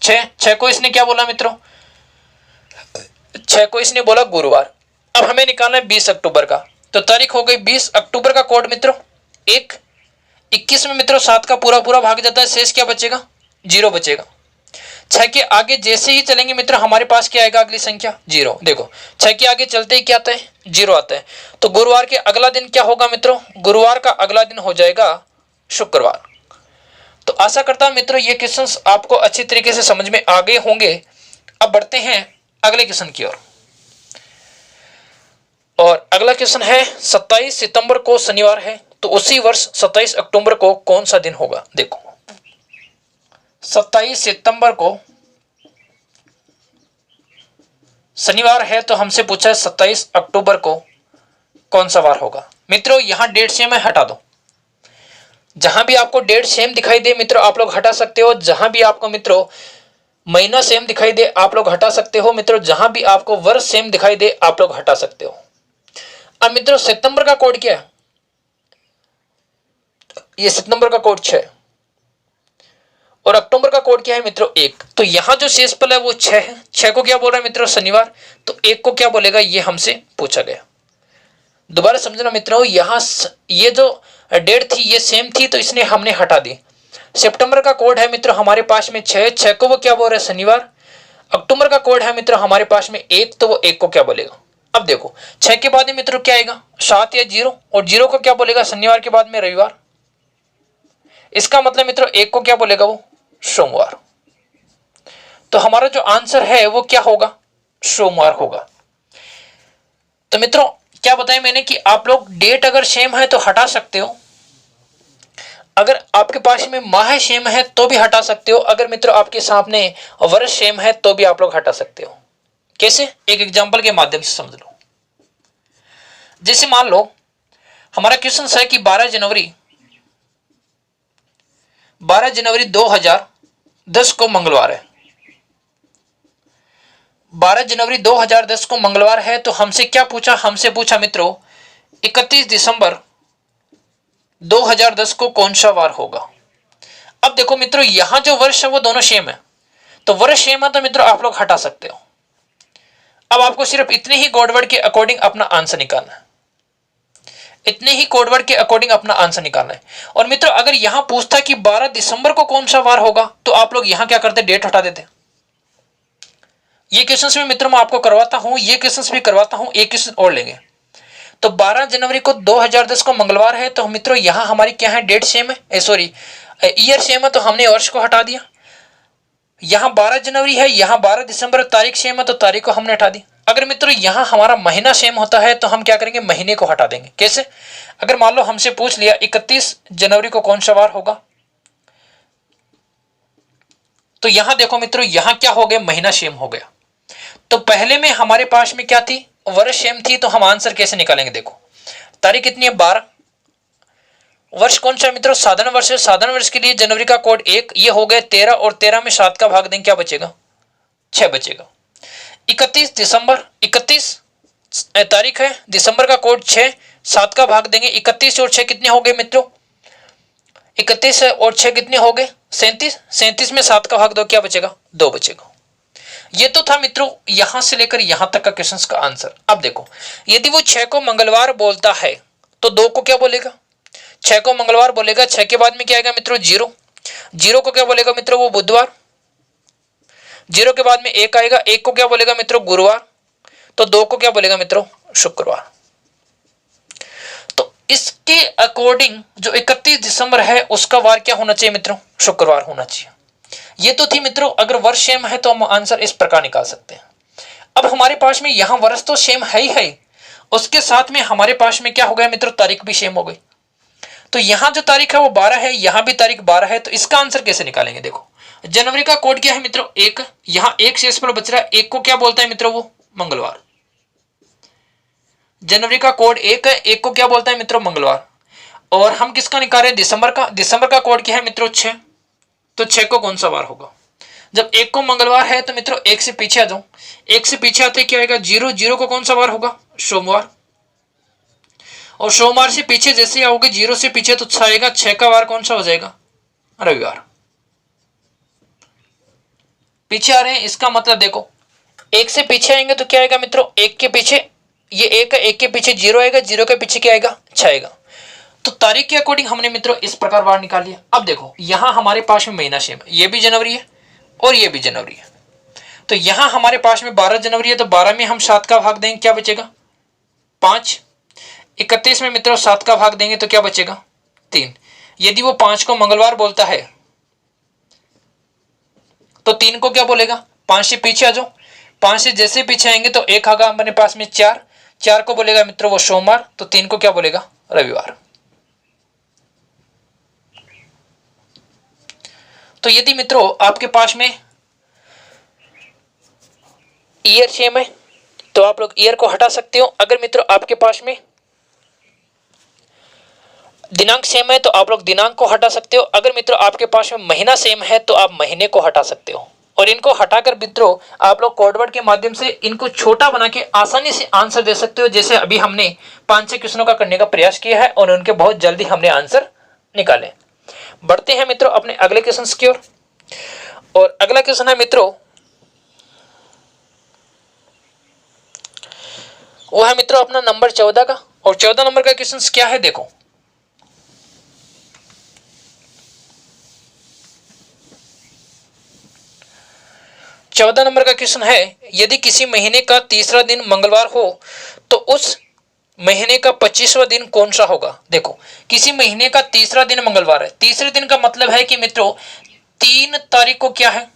6। 6 को इसने क्या बोला मित्रों? 6 को इसने बोला गुरुवार। अब हमें निकालना है 20 अक्टूबर का, तो तारीख हो गई 20 अक्टूबर का कोड मित्रों 1। 21 में मित्रों 7 का पूरा पूरा भाग जाता है, शेष क्या बचेगा? 0 बचेगा। 6 के आगे जैसे ही चलेंगे मित्रों हमारे पास क्या आएगा? अगली संख्या 0। देखो 6 के आगे चलते ही क्या आता है? 0 आता है। तो गुरुवार के अगला दिन क्या होगा मित्रों? गुरुवार का अगला दिन हो जाएगा शुक्रवार। तो आशा करता हूं मित्रों ये क्वेश्चंस आपको अच्छी तरीके से समझ में आ गए होंगे। अब बढ़ते हैं अगले क्वेश्चन की ओर। और अगला क्वेश्चन है 27 सितंबर को शनिवार है तो उसी वर्ष 27 अक्टूबर को कौन सा दिन होगा? देखो 27 सितंबर को शनिवार है तो हमसे पूछा है 27 अक्टूबर को कौन सा वार होगा? मित्रों यहां डेट सेम है, हटा दो। जहां भी आपको डेट सेम दिखाई दे मित्रों आप लोग हटा सकते हो। जहां भी आपको मित्रों महीना सेम दिखाई दे आप लोग हटा सकते हो मित्रों, जहां भी आपको वर्ष सेम दिखाई दे आप लोग हटा सकते हो। अब मित्रों सितंबर का कोड क्या है, ये सितंबर का कोड 6 और अक्टूबर का कोड क्या है मित्रों 1। तो यहां जो शेषफल है वो 6 है। 6 को क्या बोल रहा है मित्रों शनिवार, तो 1 को क्या बोलेगा ये हमसे पूछा गया। दोबारा समझना मित्रों, यहां ये जो डेट थी ये सेम थी तो इसने हमने हटा दी। सितंबर का कोड है मित्रों हमारे पास में 6 को वो क्या बोल रहा है शनिवार। अक्टूबर का कोड है मित्रों हमारे पास में 1, तो वो 1 को क्या बोलेगा। अब देखो 6 के बाद में मित्रों क्या आएगा 7 या 0, और 0 को क्या बोलेगा शनिवार के बाद में रविवार। इसका मतलब मित्रों 1 को क्या बोलेगा वो सोमवार। तो हमारा जो आंसर है वो क्या होगा सोमवार होगा। तो मित्रों क्या बताया मैंने कि आप लोग डेट अगर सेम है तो हटा सकते हो, अगर आपके पास में माह सेम है तो भी हटा सकते हो, अगर मित्रों आपके सामने वर्ष सेम है तो भी आप लोग हटा सकते हो। कैसे, एक एग्जांपल के माध्यम से समझ लो। जैसे मान लो हमारा क्वेश्चन है कि 12 जनवरी 2010 को मंगलवार है। 12 जनवरी 2010 को मंगलवार है, तो हमसे क्या पूछा, हमसे पूछा मित्रों 31 दिसंबर 2010 को कौन सा वार होगा। अब देखो मित्रों यहां जो वर्ष है वो दोनों सेम है, तो वर्ष सेम है तो मित्रों आप लोग हटा सकते हो। अब आपको सिर्फ इतने ही कोडवर्ड के अकॉर्डिंग अपना आंसर निकालना है, इतने ही कोडवर्ड के अकॉर्डिंग अपना आंसर निकालना है। और मित्रों अगर यहां पूछता कि 12 दिसंबर को कौन सा वार होगा, तो आप लोग यहां क्या करते, डेट हटा देते। ये क्वेश्चंस भी मित्रों मैं आपको करवाता हूं, ये क्वेश्चंस भी करवाता हूं, एक क्वेश्चन और लेंगे। तो 12 जनवरी को 2010 को मंगलवार है, तो मित्रों यहां हमारी क्या है डेट सेम है, सॉरी ईयर सेम है, तो हमने वर्ष को हटा दिया। यहां 12 जनवरी है, यहां 12 दिसंबर तारीख सेम है, तो तारीख को हमने हटा दी। अगर मित्रों यहां हमारा महीना सेम होता है तो हम क्या करेंगे, महीने को हटा देंगे। कैसे, अगर मान लो हमसे पूछ लिया 31 जनवरी को कौन सा वार होगा, तो यहां देखो मित्रों यहां क्या हो गया, महीना सेम हो गया। तो पहले में हमारे पास में क्या थी, वर्ष सेम थी, तो हम आंसर कैसे निकालेंगे। देखो तारीख कितनी है 12, वर्ष कौन सा मित्रों साधारण वर्ष है, साधारण वर्ष के लिए जनवरी का कोड 1, ये हो गए 13, और 13 में 7 का भाग देंगे क्या बचेगा 6 बचेगा। 31 दिसंबर 31 तारीख है, दिसंबर का कोड 6, 7 का भाग देंगे 31 और 6 कितने हो गए मित्रों 31 और 6 कितने हो गए 37, 37 में 7 का भाग दो क्या बचेगा 2 बचेगा। ये तो था मित्रों यहां से लेकर यहां तक का क्वेश्चन का आंसर। अब देखो यदि वो 6 को मंगलवार बोलता है तो 2 को क्या बोलेगा, 6 को मंगलवार बोलेगा, 6 के बाद में क्या आएगा मित्रों 0, 0 को क्या बोलेगा मित्रों वो बुधवार, 0 के बाद में 1 आएगा, 1 को क्या बोलेगा मित्रों गुरुवार, तो 2 को क्या बोलेगा मित्रों शुक्रवार। तो इसके अकॉर्डिंग जो 31 दिसंबर है उसका वार क्या होना चाहिए मित्रों शुक्रवार होना चाहिए। ये तो थी मित्रों अगर वर्ष सेम है तो हम आंसर इस प्रकार निकाल सकते हैं। अब हमारे पास में यहां वर्ष तो सेम है ही है, उसके साथ में हमारे पास में क्या हो गया मित्रों तारीख भी सेम हो गई। तो यहां जो तारीख है वो 12 है, यहां भी तारीख 12 है, तो इसका आंसर कैसे निकालेंगे। देखो जनवरी का कोड क्या है मित्रों 1, यहां 1 शेषफल बच रहा है, 1 को क्या बोलता है मित्रों वो मंगलवार। जनवरी का कोड 1 है, 1 को क्या बोलता है मित्रों मंगलवार। और हम किसका निकाल रहे हैं दिसंबर का, दिसंबर का कोड क्या है मित्रों 6, तो 6 को कौन सा वार होगा। जब 1 को मंगलवार है तो मित्रों 1 से पीछे आ जाओ, 1 से पीछे आते क्या आएगा 0, 0 को कौन सा वार होगा सोमवार, और सोमवार से पीछे जैसे आओगे 0 से पीछे तो 6 आएगा, 6 का वार कौन सा हो जाएगा रविवार। पीछे आ रहे हैं इसका मतलब देखो 1 से पीछे आएंगे तो क्या आएगा मित्रों 1 के पीछे ये 1 है, 1 के पीछे 0 आएगा, 0 के पीछे क्या आएगा 6 आएगा। तो तारीख के अकॉर्डिंग हमने मित्रों इस प्रकार वार निकाल लिया। अब देखो यहां हमारे पास में महीना सेम है, ये भी जनवरी है और ये भी जनवरी है, तो यहां हमारे पास में 12 जनवरी है, तो 12 में हम 7 का भाग देंगे क्या बचेगा 5, 31 में मित्रों 7 का भाग देंगे तो क्या बचेगा 3। यदि वो 5 को मंगलवार बोलता है तो 3 को क्या बोलेगा, 5 से पीछे आ जाओ, 5 से जैसे पीछे आएंगे तो 1 आगा हमारे पास में 4, 4 को बोलेगा मित्रों वो सोमवार, तो 3 को क्या बोलेगा रविवार। तो यदि मित्रों आपके पास में ईयर सेम है तो आप लोग ईयर को हटा सकते हो, अगर मित्रों आपके पास में दिनांक सेम है तो आप लोग दिनांक को हटा सकते हो, अगर मित्रों आपके पास में महीना सेम है तो आप महीने को हटा सकते हो। और इनको हटाकर मित्रों आप लोग कोडवर्ड के माध्यम से इनको छोटा बना के आसानी से आंसर दे सकते हो, जैसे अभी हमने 5-6 क्वेश्चनों का करने का प्रयास किया है और उनके बहुत जल्दी हमने आंसर निकाले। बढ़ते हैं मित्रों अपने अगले क्वेश्चन की ओर। और अगला क्वेश्चन है मित्रों, वो है मित्रों अपना नंबर 14 का। और 14 नंबर का क्वेश्चन क्या है, देखो 14 नंबर का क्वेश्चन है, यदि किसी महीने का तीसरा दिन मंगलवार हो तो उस महीने का 25वां दिन कौन सा होगा। देखो किसी महीने का तीसरा दिन मंगलवार है, तीसरे दिन का मतलब है कि मित्रों 3 तारीख को क्या है,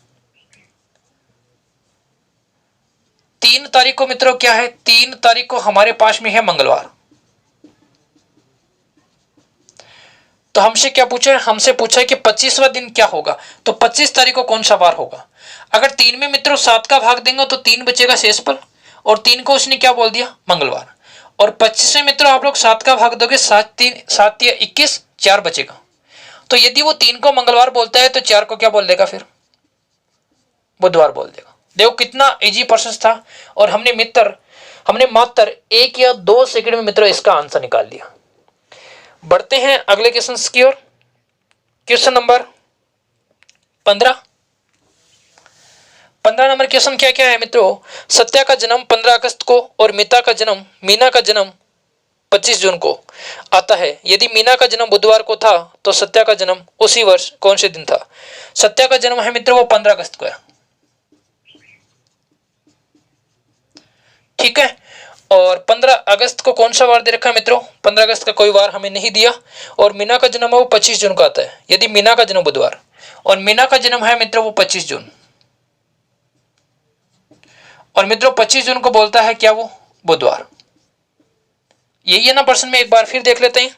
3 तारीख को मित्रों क्या है, 3 तारीख को हमारे पास में है मंगलवार। तो हमसे क्या पूछा है, हमसे पूछा है कि 25वां दिन क्या होगा, तो 25 तारीख को कौन सा वार होगा। अगर 3 में मित्रों 7 का भाग देंगे तो 3 बचेगा शेषफल, और 3 को उसने क्या बोल दिया, मंगलवार। और 25 में मित्रों आप लोग 7 का भाग दोगे, 7 या 21, 4 बचेगा। तो यदि वो 3 को मंगलवार बोलता है तो 4 को क्या बोल देगा, फिर बुधवार बोल देगा। देखो कितना इजी प्रोसेस था, और हमने मात्र 1 या 2 सेकंड में मित्रों इसका आंसर निकाल लिया। बढ़ते हैं अगले क्वेश्चन की ओर। क्वेश्चन नंबर 15 नंबर क्वेश्चन क्या क्या है मित्रों, सत्या का जन्म 15 अगस्त को और मीना का जन्म 25 जून को आता है। यदि मीना का जन्म बुधवार को था तो सत्या का जन्म उसी वर्ष कौन से दिन था। सत्या का जन्म है मित्रों वो 15 अगस्त को है, ठीक है। और 15 अगस्त को कौन सा वार दे रखा है मित्रों, 15 अगस्त का कोई वार हमें नहीं दिया। और मीना का जन्म है वो 25 जून को आता है। यदि मीना का जन्म बुधवार और मीना का जन्म है मित्रों वो 25 जून, और मित्रों 25 जून को बोलता है क्या, वो बुधवार। यही है ना प्रश्न में, एक बार फिर देख लेते हैं।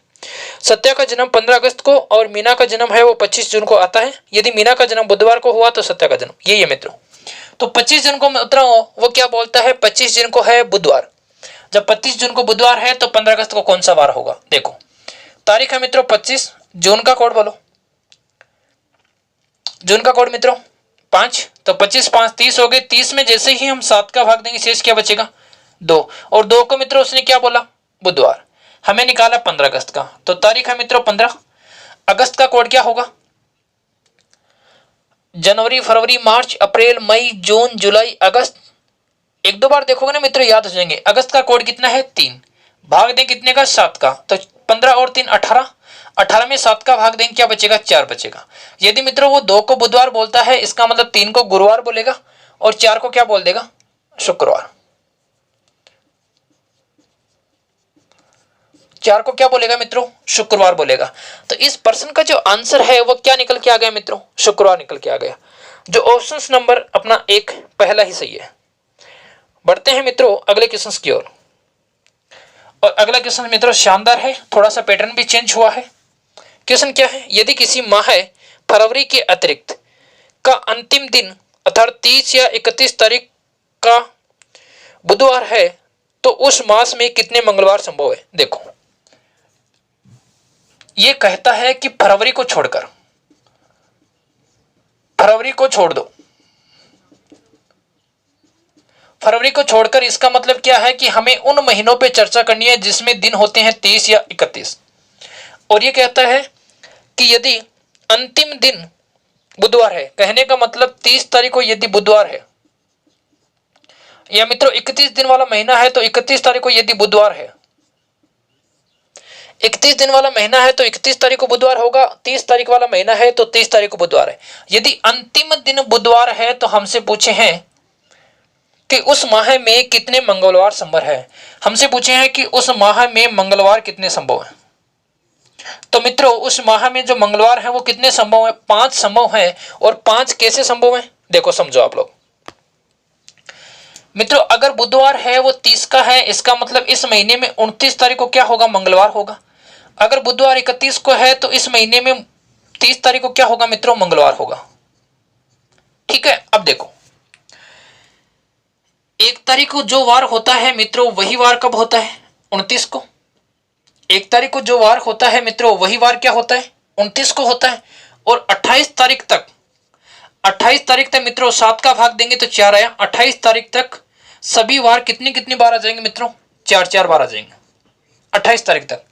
सत्या का जन्म 15 अगस्त को और मीना का जन्म है वो 25 जून को आता है। यदि मीना का जन्म बुधवार को हुआ तो सत्या का जन्म, यही है मित्रों। तो 25 जून को मित्रों वो क्या बोलता है, 25 जून को है बुधवार। जब 25 जून को बुधवार है तो 15 अगस्त को कौन सा वार होगा। देखो तारीख है मित्रों 25, जून का कोड बोलो, जून का कोड मित्रों 5, तो 25 5 30 हो गए। 30 में जैसे ही हम 7 का भाग देंगे शेष क्या बचेगा, 2, और 2 को मित्रों उसने क्या बोला, बुधवार। हमें निकाला 15 अगस्त का, तो तारीख है मित्रों 15। अगस्त का कोड क्या होगा, जनवरी फरवरी मार्च अप्रैल मई जून जुलाई अगस्त। 1-2 बार देखोगे ना मित्रों याद हो जाएंगे। अगस्त का कोड कितना है, 3, भाग दें कितने का, 7 का, तो 15 और 3 18, 18 में 7 का भाग देंगे क्या बचेगा, 4 बचेगा। यदि मित्रों वो 2 को बुधवार बोलता है, इसका मतलब 3 को गुरुवार बोलेगा और 4 को क्या बोल देगा, शुक्रवार। 4 को क्या बोलेगा मित्रों, शुक्रवार बोलेगा। तो इस प्रश्न का जो आंसर है वो क्या निकल के आ गया मित्रों, शुक्रवार निकल के आ गया। जो ऑप्शन नंबर अपना 1 पहला ही सही है। बढ़ते हैं मित्रों अगले क्वेश्चन की ओर। और अगला क्वेश्चन मित्रों शानदार है, थोड़ा सा पैटर्न भी चेंज हुआ है। क्वेश्चन क्या है, यदि किसी माह फरवरी के अतिरिक्त का अंतिम दिन अर्थात 30 या 31 तारीख का बुधवार है तो उस मास में कितने मंगलवार संभव है। देखो ये कहता है कि फरवरी को छोड़ दो, फरवरी को छोड़कर, इसका मतलब क्या है कि हमें उन महीनों पे चर्चा करनी है जिसमें दिन होते हैं 30 या 31। और ये कहता है कि यदि अंतिम दिन बुधवार है, कहने का मतलब 30 तारीख को यदि बुधवार है, या मित्रों 31 दिन वाला महीना है तो 31 तारीख को यदि बुधवार है, 31 दिन वाला महीना है तो 31 तारीख को बुधवार होगा, 30 तारीख वाला महीना है तो 30 तारीख को बुधवार है। यदि अंतिम दिन बुधवार है तो हमसे पूछे हैं कि उस माह में कितने मंगलवार संभव है। हमसे पूछे हैं कि उस माह में मंगलवार कितने संभव है। तो मित्रों उस माह में जो मंगलवार है वो कितने संभव है, 5 संभव है। और 5 कैसे संभव है, देखो समझो आप लोग। मित्रों अगर बुधवार है वो 30 का है, इसका मतलब इस महीने में 29 तारीख को क्या होगा, मंगलवार होगा। अगर बुधवार 31 को है तो इस महीने में 30 तारीख को क्या होगा मित्रों, मंगलवार होगा। ठीक है, अब देखो 1 तारीख को जो वार होता है मित्रों वही वार कब होता है, 29 को। 1 तारीख को जो वार होता है मित्रों वही वार क्या होता है, 29 को होता है। और 28 तारीख तक 28 तारीख तक मित्रों 7 का भाग देंगे तो 4 आया। 28 तारीख तक सभी वार कितनी कितनी बार आ जाएंगे मित्रों? 4 बार आ जाएंगे 28 तारीख तक।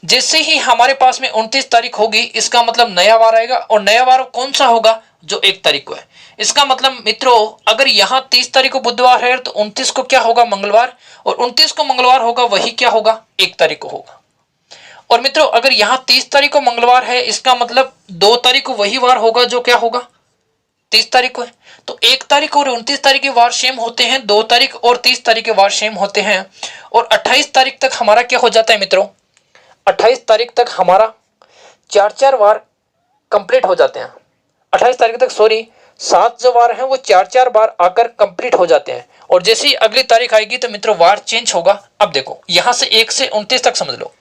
जैसे ही हमारे पास में 29 तारीख होगी, इसका मतलब नया वार आएगा, और नया वार कौन सा होगा? जो 1 तारीख को है। इसका मतलब मित्रों अगर यहाँ 30 तारीख को बुधवार है तो 29 को क्या होगा? मंगलवार, और 29 को मंगलवार होगा वही क्या होगा? 1 तारीख को होगा। और मित्रों अगर यहाँ 30 तारीख को मंगलवार है, इसका मतलब 2 तारीख को वही वार होगा जो क्या होगा? 30 तारीख को है। तो 1 तारीख और 29 तारीख के वार सेम होते हैं, 2 तारीख और 30 तारीख के वार सेम होते हैं, और 28 तारीख तक हमारा क्या हो जाता है मित्रों? 28 तारीख तक हमारा 4 वार कंप्लीट हो जाते हैं। 28 तारीख तक 7 जो वार हैं वो 4 बार आकर कंप्लीट हो जाते हैं। और जैसे ही अगली तारीख आएगी तो मित्रों वार चेंज होगा। अब देखो यहां से 1 से 29 तक समझ लो।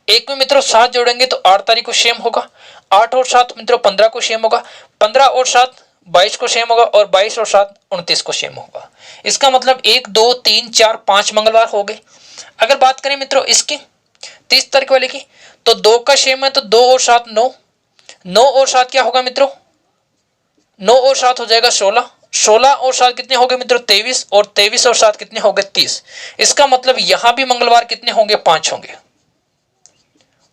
1 में मित्रों 7 जोड़ेंगे तो 8 तारीख को सेम होगा, 8 और 7 मित्रों 15 को सेम होगा, 15 और 7 22 को सेम होगा, और 22 और 7 29 को सेम होगा। इसका मतलब 1 2 3 4 5 मंगलवार हो गए। अगर बात करें मित्रों इसकी 30 तारीख वाले की, तो 2 का सेम है तो 2 और 7 9, 9 और 7 क्या होगा मित्रों? 9 और 7 हो जाएगा 16, 16 और 7 कितने हो गए मित्रों? 23, और 23 और 7 कितने हो गए? 30। इसका मतलब यहां भी मंगलवार कितने होंगे? 5 होंगे।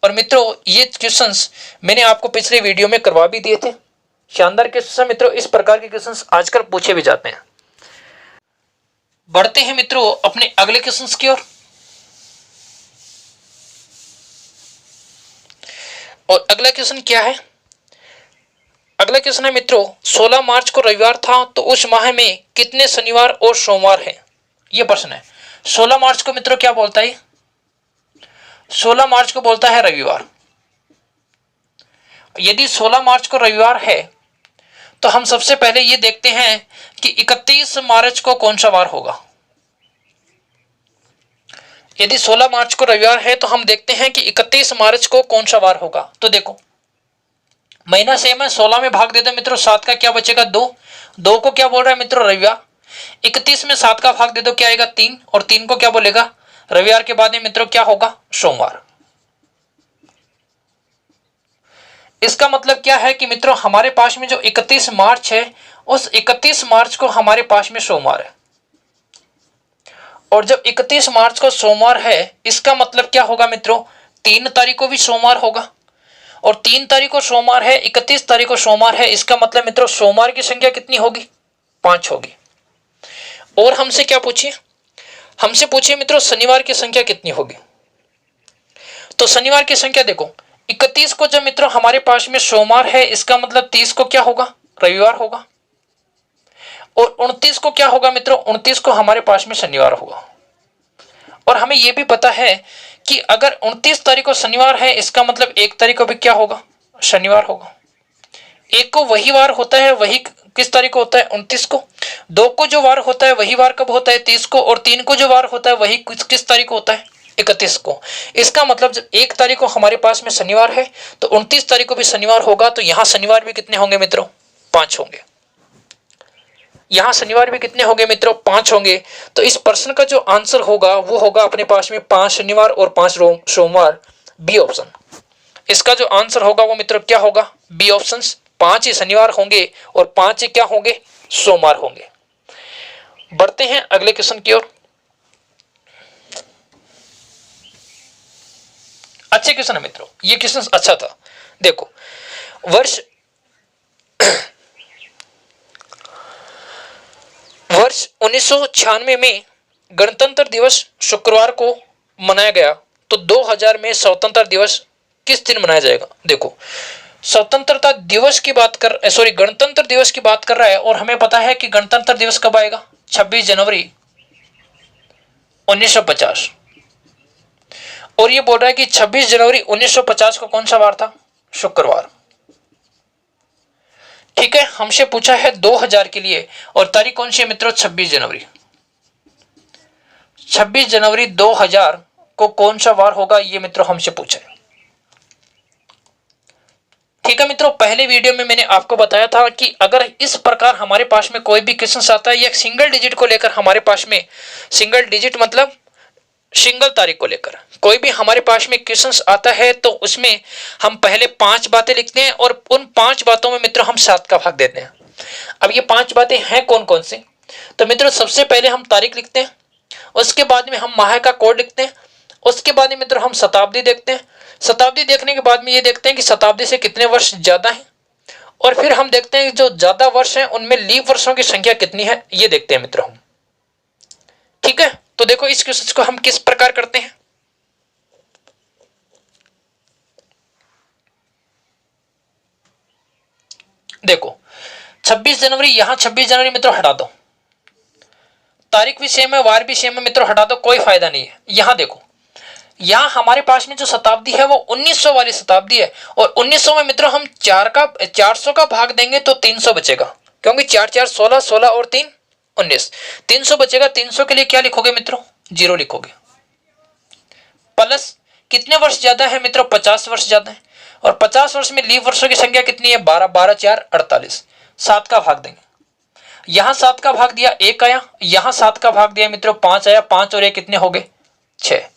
और मित्रों ये क्वेश्चंस मैंने आपको पिछले वीडियो में करवा भी दिए थे। शानदार क्वेश्चन मित्रों, इस प्रकार के क्वेश्चंस आजकल पूछे भी जाते हैं। बढ़ते हैं मित्रों अपने अगले क्वेश्चंस की ओर। और अगला क्वेश्चन क्या है? अगला क्वेश्चन है मित्रों 16 मार्च को रविवार था तो उस माह में कितने शनिवार और सोमवार हैं? यह प्रश्न है। 16 मार्च को मित्रों क्या बोलता है? 16 मार्च को बोलता है रविवार। यदि 16 मार्च को रविवार है तो हम सबसे पहले ये देखते हैं कि 31 मार्च को कौन सा वार होगा। यदि 16 मार्च को रविवार है तो हम देखते हैं कि 31 मार्च को कौन सा वार होगा। तो देखो महीना सेम है, 16 में भाग देते मित्रों 7 का क्या बचेगा? 2, 2 को क्या बोल रहा है मित्रों? रविवार। 31 में 7 का भाग दे दो क्या आएगा? 3, और 3 को क्या बोलेगा? रविवार के बाद में मित्रों क्या होगा? सोमवार। इसका मतलब क्या है कि मित्रों हमारे पास में जो 31 मार्च है उस 31 मार्च को हमारे पास में सोमवार है, और जब 31 मार्च को सोमवार है इसका मतलब क्या होगा मित्रों? 3 तारीख को भी सोमवार होगा, और 3 तारीख को सोमवार है, 31 तारीख को सोमवार है। इसका मतलब मित्रों सोमवार की संख्या कितनी होगी? 5 होगी। और हमसे क्या पूछिए? हमसे पूछिए मित्रों शनिवार की संख्या कितनी होगी। तो शनिवार की संख्या देखो 31 को जब मित्रों हमारे पास में सोमवार है, इसका मतलब 30 को क्या होगा? रविवार होगा। और 29 को क्या होगा मित्रों? 29 को हमारे पास में शनिवार होगा। और हमें यह भी पता है कि अगर 29 तारीख को शनिवार है इसका मतलब 1 तारीख को भी क्या होगा? शनिवार होगा। 1 को वही वार होता है, वही किस तारीख को होता है? 29 को। 2 को जो वार होता है वही वार कब होता है? 30 को। और 3 को जो वार होता है वही किस तारीख को होता है? 31 को। इसका मतलब जब 1 तारीख को हमारे पास में शनिवार है तो 29 तारीख को भी शनिवार होगा। तो यहां शनिवार भी कितने होंगे मित्रों? 5 होंगे। यहां शनिवार भी कितने होंगे मित्रों? 5 होंगे। तो इस प्रश्न का जो आंसर होगा वो होगा अपने पास में 5 शनिवार और 5 सोमवार, बी ऑप्शन। इसका जो आंसर होगा वो मित्रों क्या होगा? B option. 5 ही शनिवार होंगे और 5 ही क्या होंगे? सोमवार होंगे। बढ़ते हैं अगले क्वेश्चन की ओर। अच्छे क्वेश्चन है मित्रों, ये क्वेश्चन अच्छा था। देखो वर्ष 1996 में गणतंत्र दिवस शुक्रवार को मनाया गया, तो 2000 में स्वतंत्रता दिवस किस दिन मनाया जाएगा? देखो स्वतंत्रता दिवस की बात गणतंत्र दिवस की बात कर रहा है, और हमें पता है कि गणतंत्र दिवस कब आएगा? 26 जनवरी 1950। और ये बोल रहा है कि 26 जनवरी 1950 को कौन सा वार था? शुक्रवार। ठीक है, हमसे पूछा है 2000 के लिए, और तारीख कौन सी है मित्रों? 26 जनवरी। 26 जनवरी 2000 को कौन सा वार होगा, ये मित्रों हमसे पूछा है। ठीक है मित्रों, पहले वीडियो में मैंने आपको बताया था कि अगर इस प्रकार हमारे पास में कोई भी क्वेश्चन आता है या सिंगल डिजिट को लेकर हमारे पास में, सिंगल डिजिट मतलब सिंगल तारीख को लेकर कोई भी हमारे पास में क्वेश्चंस आता है तो उसमें हम पहले 5 बातें लिखते हैं और उन 5 बातों में मित्रों हम 7 का भाग देते हैं। अब ये 5 बातें हैं कौन कौन सी? तो मित्रों सबसे पहले हम तारीख लिखते हैं, उसके बाद में हम माह का कोड लिखते हैं, उसके बाद में मित्रों हम शताब्दी देखते हैं, शताब्दी देखने के बाद में ये देखते हैं कि शताब्दी से कितने वर्ष ज्यादा है, और फिर हम देखते हैं कि जो ज्यादा वर्ष हैं उनमें लीप वर्षों की संख्या कितनी है, ये देखते हैं मित्रों हम। ठीक है, तो देखो इस क्वेश्चन को हम किस प्रकार करते हैं। देखो 26 जनवरी, यहां 26 जनवरी मित्रों हटा दो, तारीख भी सेम है, वार भी सेम है मित्रों, हटा दो, कोई फायदा नहीं है। यहां देखो, यहां हमारे पास में जो शताब्दी है वो 1900 वाली शताब्दी है, और 1900 में मित्रों हम 400 का भाग देंगे तो 300 बचेगा, क्योंकि 4 4 16, 16 और 3 19, 300 बचेगा। 300 के लिए क्या लिखोगे मित्रों? 0 लिखोगे। प्लस कितने वर्ष ज्यादा है मित्रों? 50 वर्ष ज्यादा है, और 50 वर्ष में लीप वर्षों की संख्या कितनी है? 12, 12 4 48, 7 का भाग देंगे। यहां 7 का भाग दिया 1 आया, यहां 7 का भाग दिया मित्रों 5 आया, 5 और 1 कितने हो गए? 6।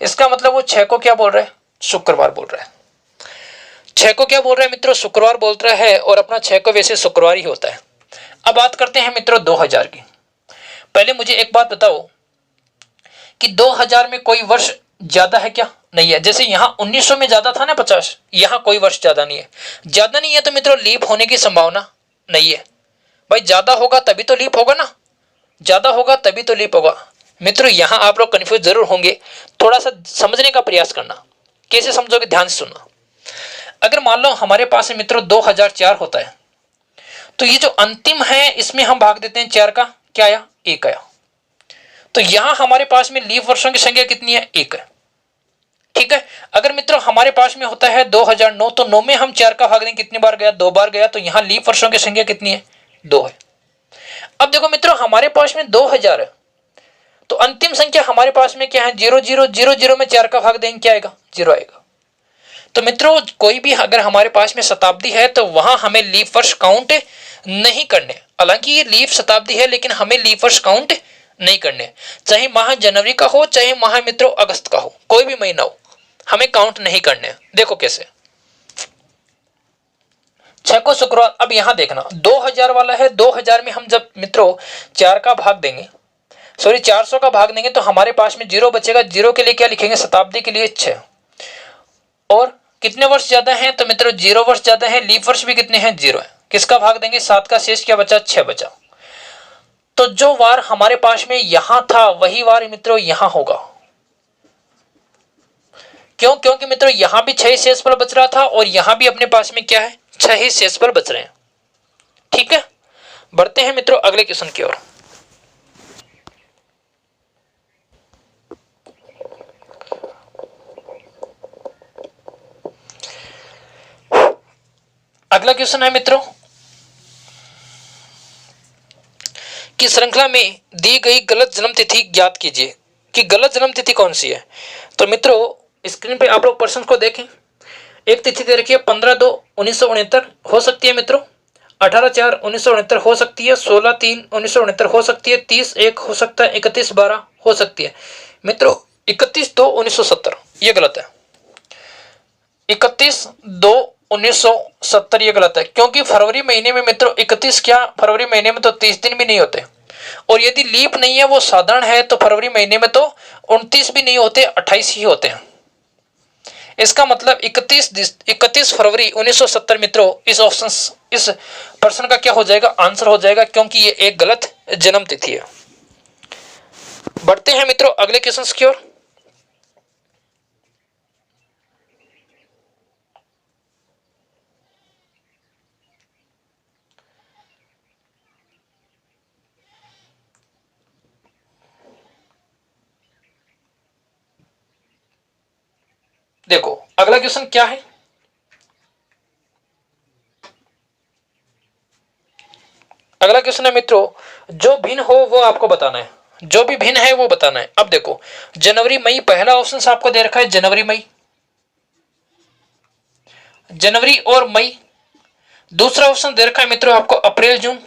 इसका मतलब वो 6 को क्या बोल रहा है? शुक्रवार बोल रहा है। 6 को क्या बोल रहा है मित्रों? शुक्रवार बोल रहा है, और अपना 6 को वैसे शुक्रवार ही होता है। अब बात करते हैं मित्रों 2000 की। पहले मुझे एक बात बताओ कि 2000 में कोई वर्ष ज्यादा है क्या? नहीं है। जैसे यहां 1900 में ज्यादा था ना 50, यहां कोई वर्ष ज्यादा नहीं है। ज्यादा नहीं है तो मित्रों लीप होने की संभावना नहीं है। भाई ज्यादा होगा तभी तो लीप होगा ना, ज्यादा होगा तभी तो लीप होगा। मित्रों यहां आप लोग कंफ्यूज जरूर होंगे, थोड़ा सा समझने का प्रयास करना। कैसे समझोगे? ध्यान से सुनना। अगर मान लो हमारे पास में मित्रों 2004 होता है, तो ये जो अंतिम है इसमें हम भाग देते हैं 4 का, क्या आया? 1 आया। तो यहां हमारे पास में लीप वर्षों की संख्या कितनी है? 1 है। ठीक है। अगर मित्रों हमारे पास में होता है 2009, तो 9 में हम 4 का भाग देंगे, कितनी बार गया? 2 बार गया। तो यहां लीप वर्षों की संख्या कितनी है? 2 है। अब देखो मित्रों हमारे पास में 2000 है, तो अंतिम संख्या हमारे पास में क्या है? 0 0 0 0 में 4 का भाग देंगे, क्या आएगा? 0 आएगा। तो मित्रों कोई भी अगर हमारे पास में शताब्दी है तो वहां हमें लीप वर्ष काउंट नहीं करने। हालांकि ये लीप शताब्दी है, लेकिन हमें लीप वर्ष काउंट नहीं करने। चाहे माह जनवरी का हो, चाहे माह मित्रों अगस्त का हो, कोई भी महीना हो, हमें काउंट नहीं करने। देखो कैसे, 6 को शुक्रवार। अब यहां देखना 2000 वाला है, 2000 में हम जब मित्रों 4 का भाग देंगे, सॉरी 400 का भाग देंगे, तो हमारे पास में 0 बचेगा। 0 के लिए क्या लिखेंगे? शताब्दी के लिए 6। और कितने वर्ष ज्यादा हैं? तो मित्रों 0 वर्ष ज्यादा है, लीप वर्ष भी कितने हैं? 0 है। किसका भाग देंगे? 7 का। शेष क्या बचा? 6 बचा। तो जो वार हमारे पास में यहां था वही वार मित्रों यहां होगा। क्यों? क्योंकि मित्रों यहां भी 6 ही शेषफल बच रहा था, और यहां भी अपने पास में क्या है? 6 ही शेषफल बच रहे हैं। ठीक है, बढ़ते हैं मित्रों अगले क्वेश्चन की ओर। अगला क्वेश्चन है मित्रों कि श्रृंखला में दी गई गलत जन्म तिथि ज्ञात कीजिए कि गलत जन्म तिथि कौन सी है। तो मित्रों स्क्रीन पे आप लोग प्रश्न को देखें। एक तिथि दे रखी है 15/2/1969 हो सकती है मित्रों, 18/4/1969 हो सकती है, 16/3/1969 हो सकती है, 30/1 हो सकता है, 31/12 हो सकती है। मित्रों 31/2/1970 ये गलत है। 31/2/1970 ये गलत है, क्योंकि फरवरी महीने में मित्रों 31 क्या, फरवरी महीने में तो 30 दिन भी नहीं होते, और यदि लीप नहीं है वो साधारण है तो फरवरी महीने में तो 29 भी नहीं होते, 28 ही होते हैं। इसका मतलब 31 फरवरी 1970 मित्रों इस ऑप्शन, इस प्रश्न का क्या हो जाएगा? आंसर हो जाएगा, क्योंकि ये एक गलत जन्म तिथि है। बढ़ते हैं मित्रों अगले क्वेश्चन की ओर। देखो अगला क्वेश्चन क्या है। अगला क्वेश्चन है मित्रों जो भिन्न हो वो आपको बताना है, जो भी भिन्न है वो बताना है। अब देखो जनवरी मई पहला ऑप्शन आपको दे रखा है, जनवरी मई, जनवरी और मई। दूसरा ऑप्शन दे रखा है मित्रों आपको अप्रैल जून।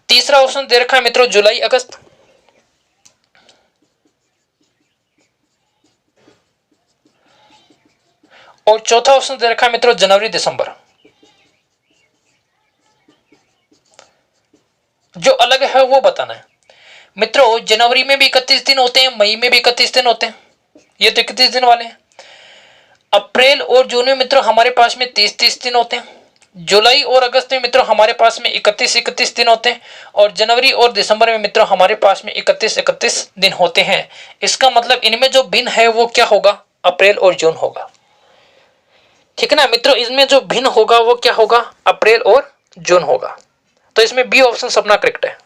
तीसरा ऑप्शन दे रखा है मित्रों जुलाई अगस्त, और चौथा ऑप्शन दे रखा है मित्रों जनवरी दिसंबर। जो अलग है वो बताना है मित्रों। जनवरी में भी 31 दिन होते हैं, मई में भी 31 दिन होते हैं, ये तो 31 दिन वाले हैं। अप्रैल और जून में मित्रों हमारे पास में 30-30 दिन होते हैं। जुलाई और अगस्त में मित्रों हमारे पास में 31-31 दिन होते हैं, और जनवरी और दिसंबर में मित्रों हमारे पास में 31-31 दिन होते हैं। इसका मतलब इनमें जो भिन्न है वो क्या होगा, अप्रैल और जून होगा। ठीक है ना मित्रों, इसमें जो भिन्न होगा वो क्या होगा, अप्रैल और जून होगा। तो इसमें बी ऑप्शन अपना करेक्ट है।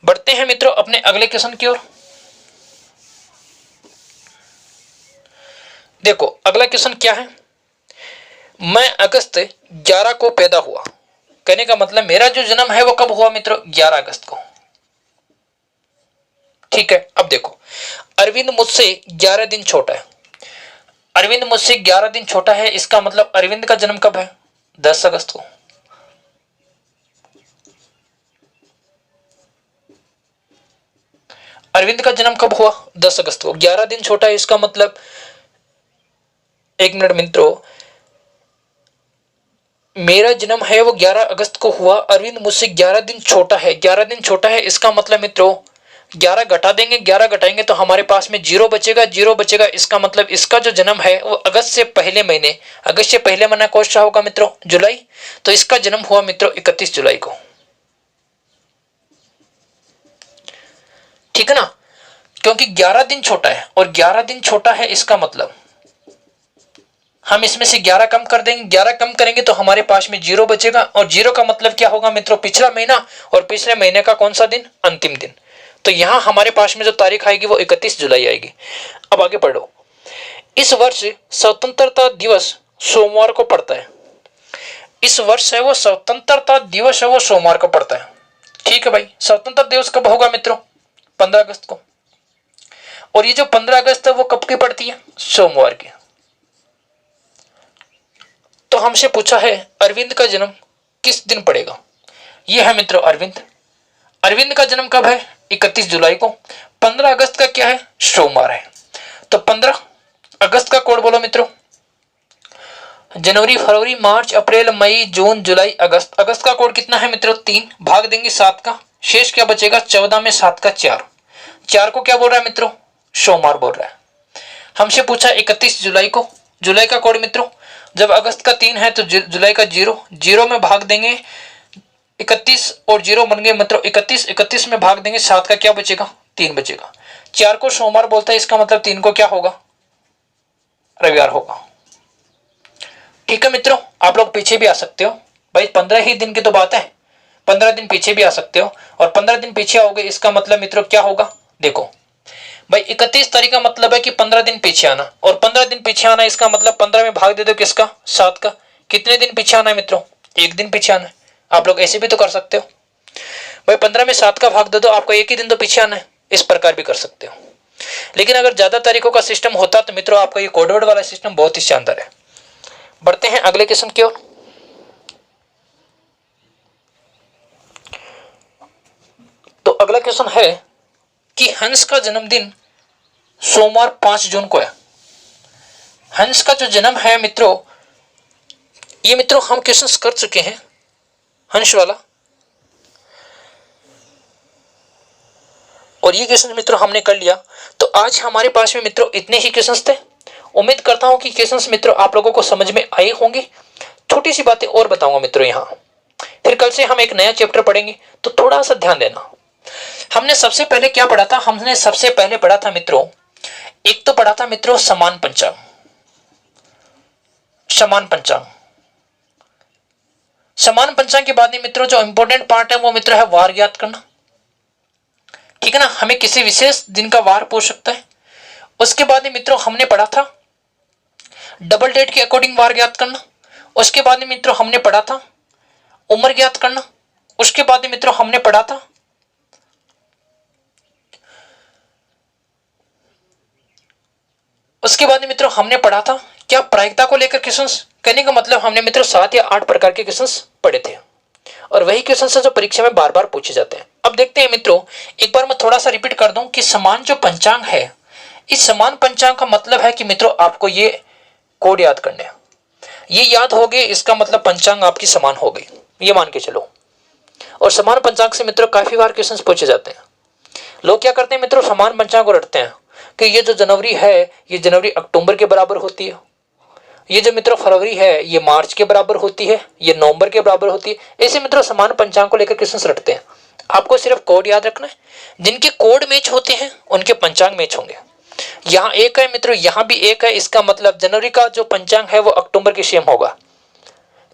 बढ़ते हैं मित्रों अपने अगले क्वेश्चन की ओर। देखो अगला क्वेश्चन क्या है, मैं अगस्त 11 को पैदा हुआ। कहने का मतलब मेरा जो जन्म है वो कब हुआ मित्रों, 11 अगस्त को। ठीक है, अब देखो अरविंद मुझसे 11 दिन छोटा है। अरविंद मुझसे 11 दिन छोटा है, इसका मतलब अरविंद का जन्म कब है, 10 अगस्त को। अरविंद का जन्म कब हुआ, 10 अगस्त को। 11 दिन छोटा है इसका मतलब, एक मिनट मित्रों, मेरा जन्म है वो 11 अगस्त को हुआ, अरविंद मुझसे 11 दिन छोटा है। 11 दिन छोटा है इसका मतलब मित्रों 11 घटा देंगे, 11 घटाएंगे तो हमारे पास में 0 बचेगा, 0 बचेगा, इसका मतलब इसका जो जन्म है वो अगस्त से पहले महीने, अगस्त से पहले महीना कौन सा होगा मित्रों, जुलाई। तो इसका जन्म हुआ मित्रों 31 जुलाई को। ठीक है ना, क्योंकि 11 दिन छोटा है, और 11 दिन छोटा है इसका मतलब हम इसमें से 11 कम कर देंगे, 11 कम करेंगे तो हमारे पास में 0 बचेगा, और 0 का मतलब क्या होगा मित्रों, पिछला महीना, और पिछले महीने का कौन सा दिन, अंतिम दिन। तो यहां हमारे पास में जो तारीख आएगी वो 31 जुलाई आएगी। अब आगे पढ़ो। इस वर्ष स्वतंत्रता दिवस सोमवार को पड़ता है। इस वर्ष है वो स्वतंत्रता दिवस है वो सोमवार को पड़ता है। ठीक है भाई, स्वतंत्रता दिवस कब होगा मित्रों, 15 अगस्त को। और ये जो 15 अगस्त है वो कब की पड़ती है, सोमवार की। तो हमसे पूछा है अरविंद का जन्म किस दिन पड़ेगा। ये है मित्रों अरविंद। अरविंद का जन्म कब है, 31 जुलाई को। 15 अगस्त का क्या है, सोमवार है। तो 15 अगस्त का कोड बोलो मित्रों। जनवरी, फरवरी, मार्च, अप्रैल, मई, जून, जुलाई, अगस्त। अगस्त का कोड कितना है मित्रों, 3। भाग देंगे 7 का, शेष क्या बचेगा, 14 में 7 का 4। 4 को क्या बोल रहा है मित्रों, सोमवार बोल रहा है। हमसे पूछा 31 जुलाई को। जुलाई का कोड मित्रों, जब अगस्त का 3 है तो जुलाई का 0, 0 में भाग देंगे 31 और 0 बन गए मित्रों 31, 31 में भाग देंगे 7 का क्या बचेगा, 3 बचेगा। 4 को सोमवार बोलता है, इसका मतलब 3 को क्या होगा, रविवार होगा। ठीक है मित्रों, आप लोग पीछे भी आ सकते हो भाई, 15 ही दिन की तो बात है, 15 दिन पीछे भी आ सकते हो। और 15 दिन पीछे आओगे इसका मतलब मित्रों क्या होगा, देखो भाई 31 तारीख का मतलब है कि 15 दिन पीछे आना, और 15 दिन पीछे आना इसका मतलब 15 में भाग दे दो किसका, 7 का। कितने दिन पीछे आना है मित्रों, 1 दिन पीछे आना है। आप लोग ऐसे भी तो कर सकते हो भाई, 15 में 7 का भाग दे दो, आपको 1 ही दिन तो पीछे आना है, इस प्रकार भी कर सकते हो। लेकिन अगर ज्यादा तारीखों का सिस्टम होता तो मित्रों आपका ये कोडवर्ड वाला सिस्टम बहुत ही शानदार है। बढ़ते हैं अगले क्वेश्चन की ओर। तो अगला क्वेश्चन है कि हंस का जन्मदिन सोमवार 5 जून को है। हंस का जो जन्म है मित्रों, ये मित्रों हम क्वेश्चन कर चुके हैं हंस वाला, और ये क्वेश्चन मित्रों हमने कर लिया। तो आज हमारे पास में मित्रों इतने ही क्वेश्चंस थे। उम्मीद करता हूं कि क्वेश्चंस मित्रों आप लोगों को समझ में आए होंगे। छोटी सी बातें और बताऊंगा मित्रों यहाँ, फिर कल से हम एक नया चैप्टर पढ़ेंगे, तो थोड़ा सा ध्यान देना। हमने सबसे पहले क्या पढ़ा था, हमने सबसे पहले पढ़ा था मित्रों, एक तो पढ़ा था मित्रों समान पंचांग। समान पंचांग, समान पंचांग के बाद में मित्रों जो इंपॉर्टेंट पार्ट है वो मित्रों है वार ज्ञात करना। ठीक है ना, हमें किसी विशेष दिन का वार पूछ सकता है। उसके बाद में मित्रों हमने पढ़ा था डबल डेट के अकॉर्डिंग वार ज्ञात करना। उसके बाद में मित्रों हमने पढ़ा था उम्र ज्ञात करना। उसके बाद में मित्रों हमने पढ़ा था क्या प्रायिकता को लेकर क्वेश्चंस। कहने का मतलब हमने मित्रों 7 या 8 प्रकार के क्वेश्चंस पढ़े थे। और वही क्वेश्चन है जो परीक्षा में बार बार पूछे जाते हैं। अब देखते हैं मित्रों, एक बार मैं थोड़ा सा रिपीट कर दूं कि समान जो पंचांग है, इस समान पंचांग का मतलब है कि मित्रों आपको ये कोड याद करने हैं। ये याद हो गए, इसका मतलब पंचांग आपकी समान हो गई, ये मान के चलो। और समान पंचांग से मित्रों काफी बार क्वेश्चंस पूछे जाते हैं। लोग क्या करते हैं मित्रों, समान पंचांग को रटते हैं कि ये जो जनवरी है ये जनवरी अक्टूबर के बराबर होती है, ये जो मित्रों फरवरी है ये मार्च के बराबर होती है, ये नवंबर के बराबर होती है। ऐसे मित्रों समान पंचांग को लेकर क्वेश्चंस रटते हैं। आपको सिर्फ कोड याद रखना है, जिनके कोड मैच होते हैं उनके पंचांग मैच होंगे। यहाँ एक है मित्रों, यहाँ भी एक है, इसका मतलब जनवरी का जो पंचांग है वो अक्टूबर के सेम होगा।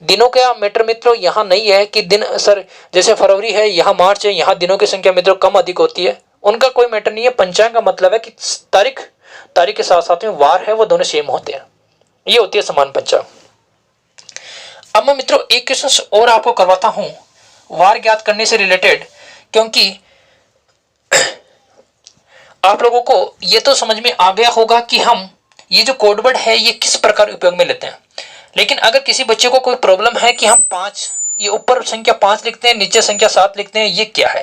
दिनों का मैटर मित्रों यहाँ नहीं है कि दिन सर जैसे फरवरी है यहाँ मार्च है, यहाँ दिनों की संख्या मित्रों कम अधिक होती है, उनका कोई मैटर नहीं है। पंचांग का मतलब है कि तारीख के साथ साथ में वार है वो दोनों सेम होते हैं, ये होती है समान पंचांग। अब मैं मित्रों एक क्वेश्चन और आपको करवाता हूं वार ज्ञात करने से रिलेटेड, क्योंकि आप लोगों को ये तो समझ में आ गया होगा कि हम ये जो कोडवर्ड है ये किस प्रकार उपयोग में लेते हैं। लेकिन अगर किसी बच्चे को कोई प्रॉब्लम है कि हम 5, ये ऊपर संख्या 5 लिखते हैं नीचे संख्या 7 लिखते हैं, ये क्या है,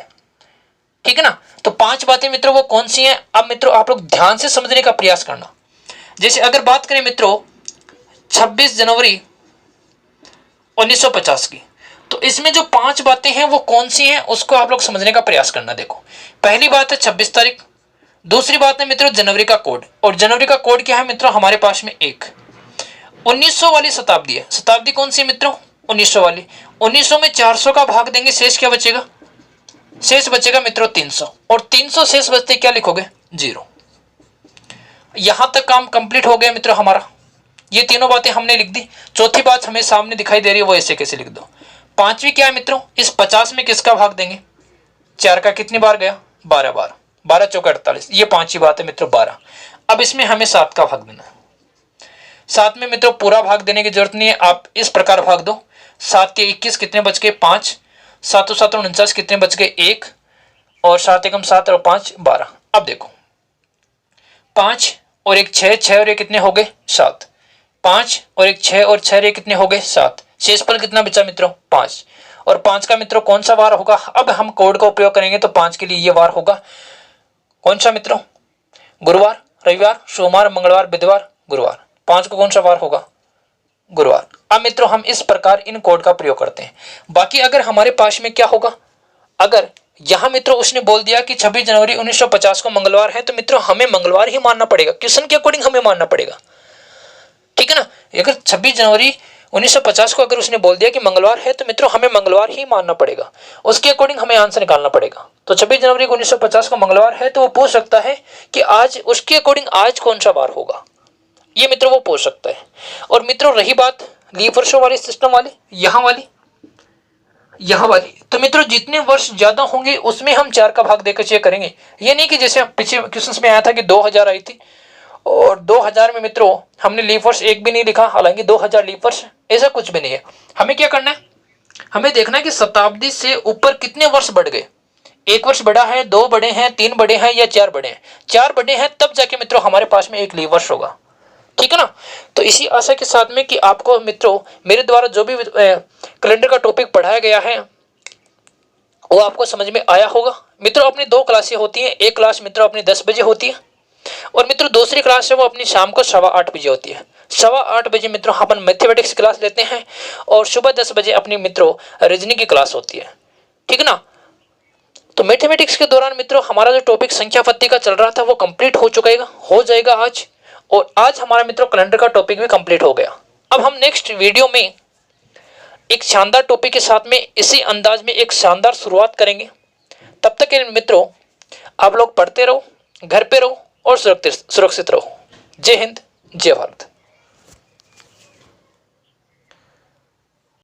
ठीक है ना। तो 5 बातें मित्रों वो कौन सी हैं, अब मित्रों आप लोग ध्यान से समझने का प्रयास करना। जैसे अगर बात करें मित्रों 26 जनवरी 1950 की, तो इसमें जो 5 बातें हैं वो कौन सी हैं उसको आप लोग समझने का प्रयास करना। देखो पहली बात है 26 तारीख, दूसरी बात है मित्रों जनवरी का कोड, और जनवरी का कोड क्या है मित्रों हमारे पास में 1। 1900 वाली शताब्दी है, शताब्दी कौन सी है मित्रों 1900 वाली। 1900 में 400 का भाग देंगे, शेष क्या बचेगा, शेष बचेगा मित्रों 300, और 300 शेष बचते क्या लिखोगे 0। यहां तक काम कंप्लीट हो गया मित्रों हमारा, ये तीनों बातें हमने लिख दी। चौथी बात हमें सामने दिखाई दे रही है वो ऐसे कैसे लिख दो। पांचवी क्या है मित्रों, इस 50 में किसका भाग देंगे, 4 का कितनी बार गया 12 बार, 12 चौका 48, ये पांचवी बात है मित्रों 12। अब इसमें हमें 7 का भाग देना है। 7 में मित्रों पूरा भाग देने की जरूरत नहीं है, आप इस प्रकार भाग दो, 7 के 21 कितने बच गए 5, 7 7 49 कितने बच गए 1, और 7 एकम 7 और 5 12। अब देखो 5 और 1 6, 6 और 1 कितने हो गए 7, 5 और 1 6 और 6 कितने हो गए 7, शेषफल कितना बचा मित्रों 5, और 5 का मित्रों कौन सा वार होगा, अब हम कोड का उपयोग करेंगे तो 5 के लिए ये वार होगा कौन सा मित्रों, गुरुवार, रविवार, सोमवार, मंगलवार, बुधवार, गुरुवार। 5 को कौन सा वार होगा गुरुवार। अब मित्रों हम इस प्रकार इन कोड का प्रयोग करते हैं। बाकी अगर हमारे पास में क्या होगा, अगर यहां मित्रों उसने बोल दिया कि 26 जनवरी 1950 को मंगलवार है, तो मित्रों हमें मंगलवार ही मानना पड़ेगा, क्वेश्चन के अकॉर्डिंग हमें मानना पड़ेगा, ठीक है ना। अगर 26 जनवरी 1950 को अगर उसने बोल दिया कि मंगलवार है, तो मित्रों हमें मंगलवार ही मानना पड़ेगा, उसके अकॉर्डिंग हमें आंसर निकालना पड़ेगा। तो 26 जनवरी 1950 को मंगलवार है, तो वो पूछ सकता है कि आज उसके अकॉर्डिंग आज कौन सा वार होगा, ये मित्रों वो पूछ सकता है। और मित्रों रही बात लीप वर्षों वाली सिस्टम वाली, यहाँ वाली, तो मित्रों जितने वर्ष ज्यादा होंगे उसमें हम 4 का भाग देकर चेक करेंगे। ये नहीं कि जैसे पिछले क्वेश्चंस में आया था कि 2000 आई थी और 2000 में मित्रों हमने लीप वर्ष एक भी नहीं लिखा, हालांकि 2000 लीप वर्ष, ऐसा कुछ भी नहीं है। हमें क्या करना है, हमें देखना है कि शताब्दी से ऊपर कितने वर्ष बढ़ गए, 1 वर्ष बढ़ा है, 2 बढ़े हैं, 3 बढ़े हैं या 4 बढ़े हैं। 4 बढ़े हैं तब जाके मित्रों हमारे पास में 1 लीप वर्ष होगा, ठीक है ना। तो इसी आशा के साथ में कि आपको मित्रों मेरे द्वारा जो भी कैलेंडर का टॉपिक पढ़ाया गया है वो आपको समझ में आया होगा। मित्रों अपनी 2 क्लासें होती हैं, एक क्लास मित्रों अपनी 10 बजे होती है, और मित्रों दूसरी क्लास है वो अपनी शाम को 8:15 बजे होती है। 8:15 बजे मित्रों अपन मैथमेटिक्स की क्लास लेते हैं, और सुबह 10 बजे अपनी मित्रों रीजनिंग की क्लास होती है, ठीक है ना। तो मैथमेटिक्स के दौरान मित्रों हमारा जो टॉपिक संख्या पत्ती का चल रहा था वो कंप्लीट हो जाएगा आज, और आज हमारा मित्रों कैलेंडर का टॉपिक भी कंप्लीट हो गया। अब हम नेक्स्ट वीडियो में एक शानदार टॉपिक के साथ में इसी अंदाज में एक शानदार शुरुआत करेंगे। तब तक के मित्रों आप लोग पढ़ते रहो, घर पे रहो और सुरक्षित रहो। जय हिंद, जय भारत।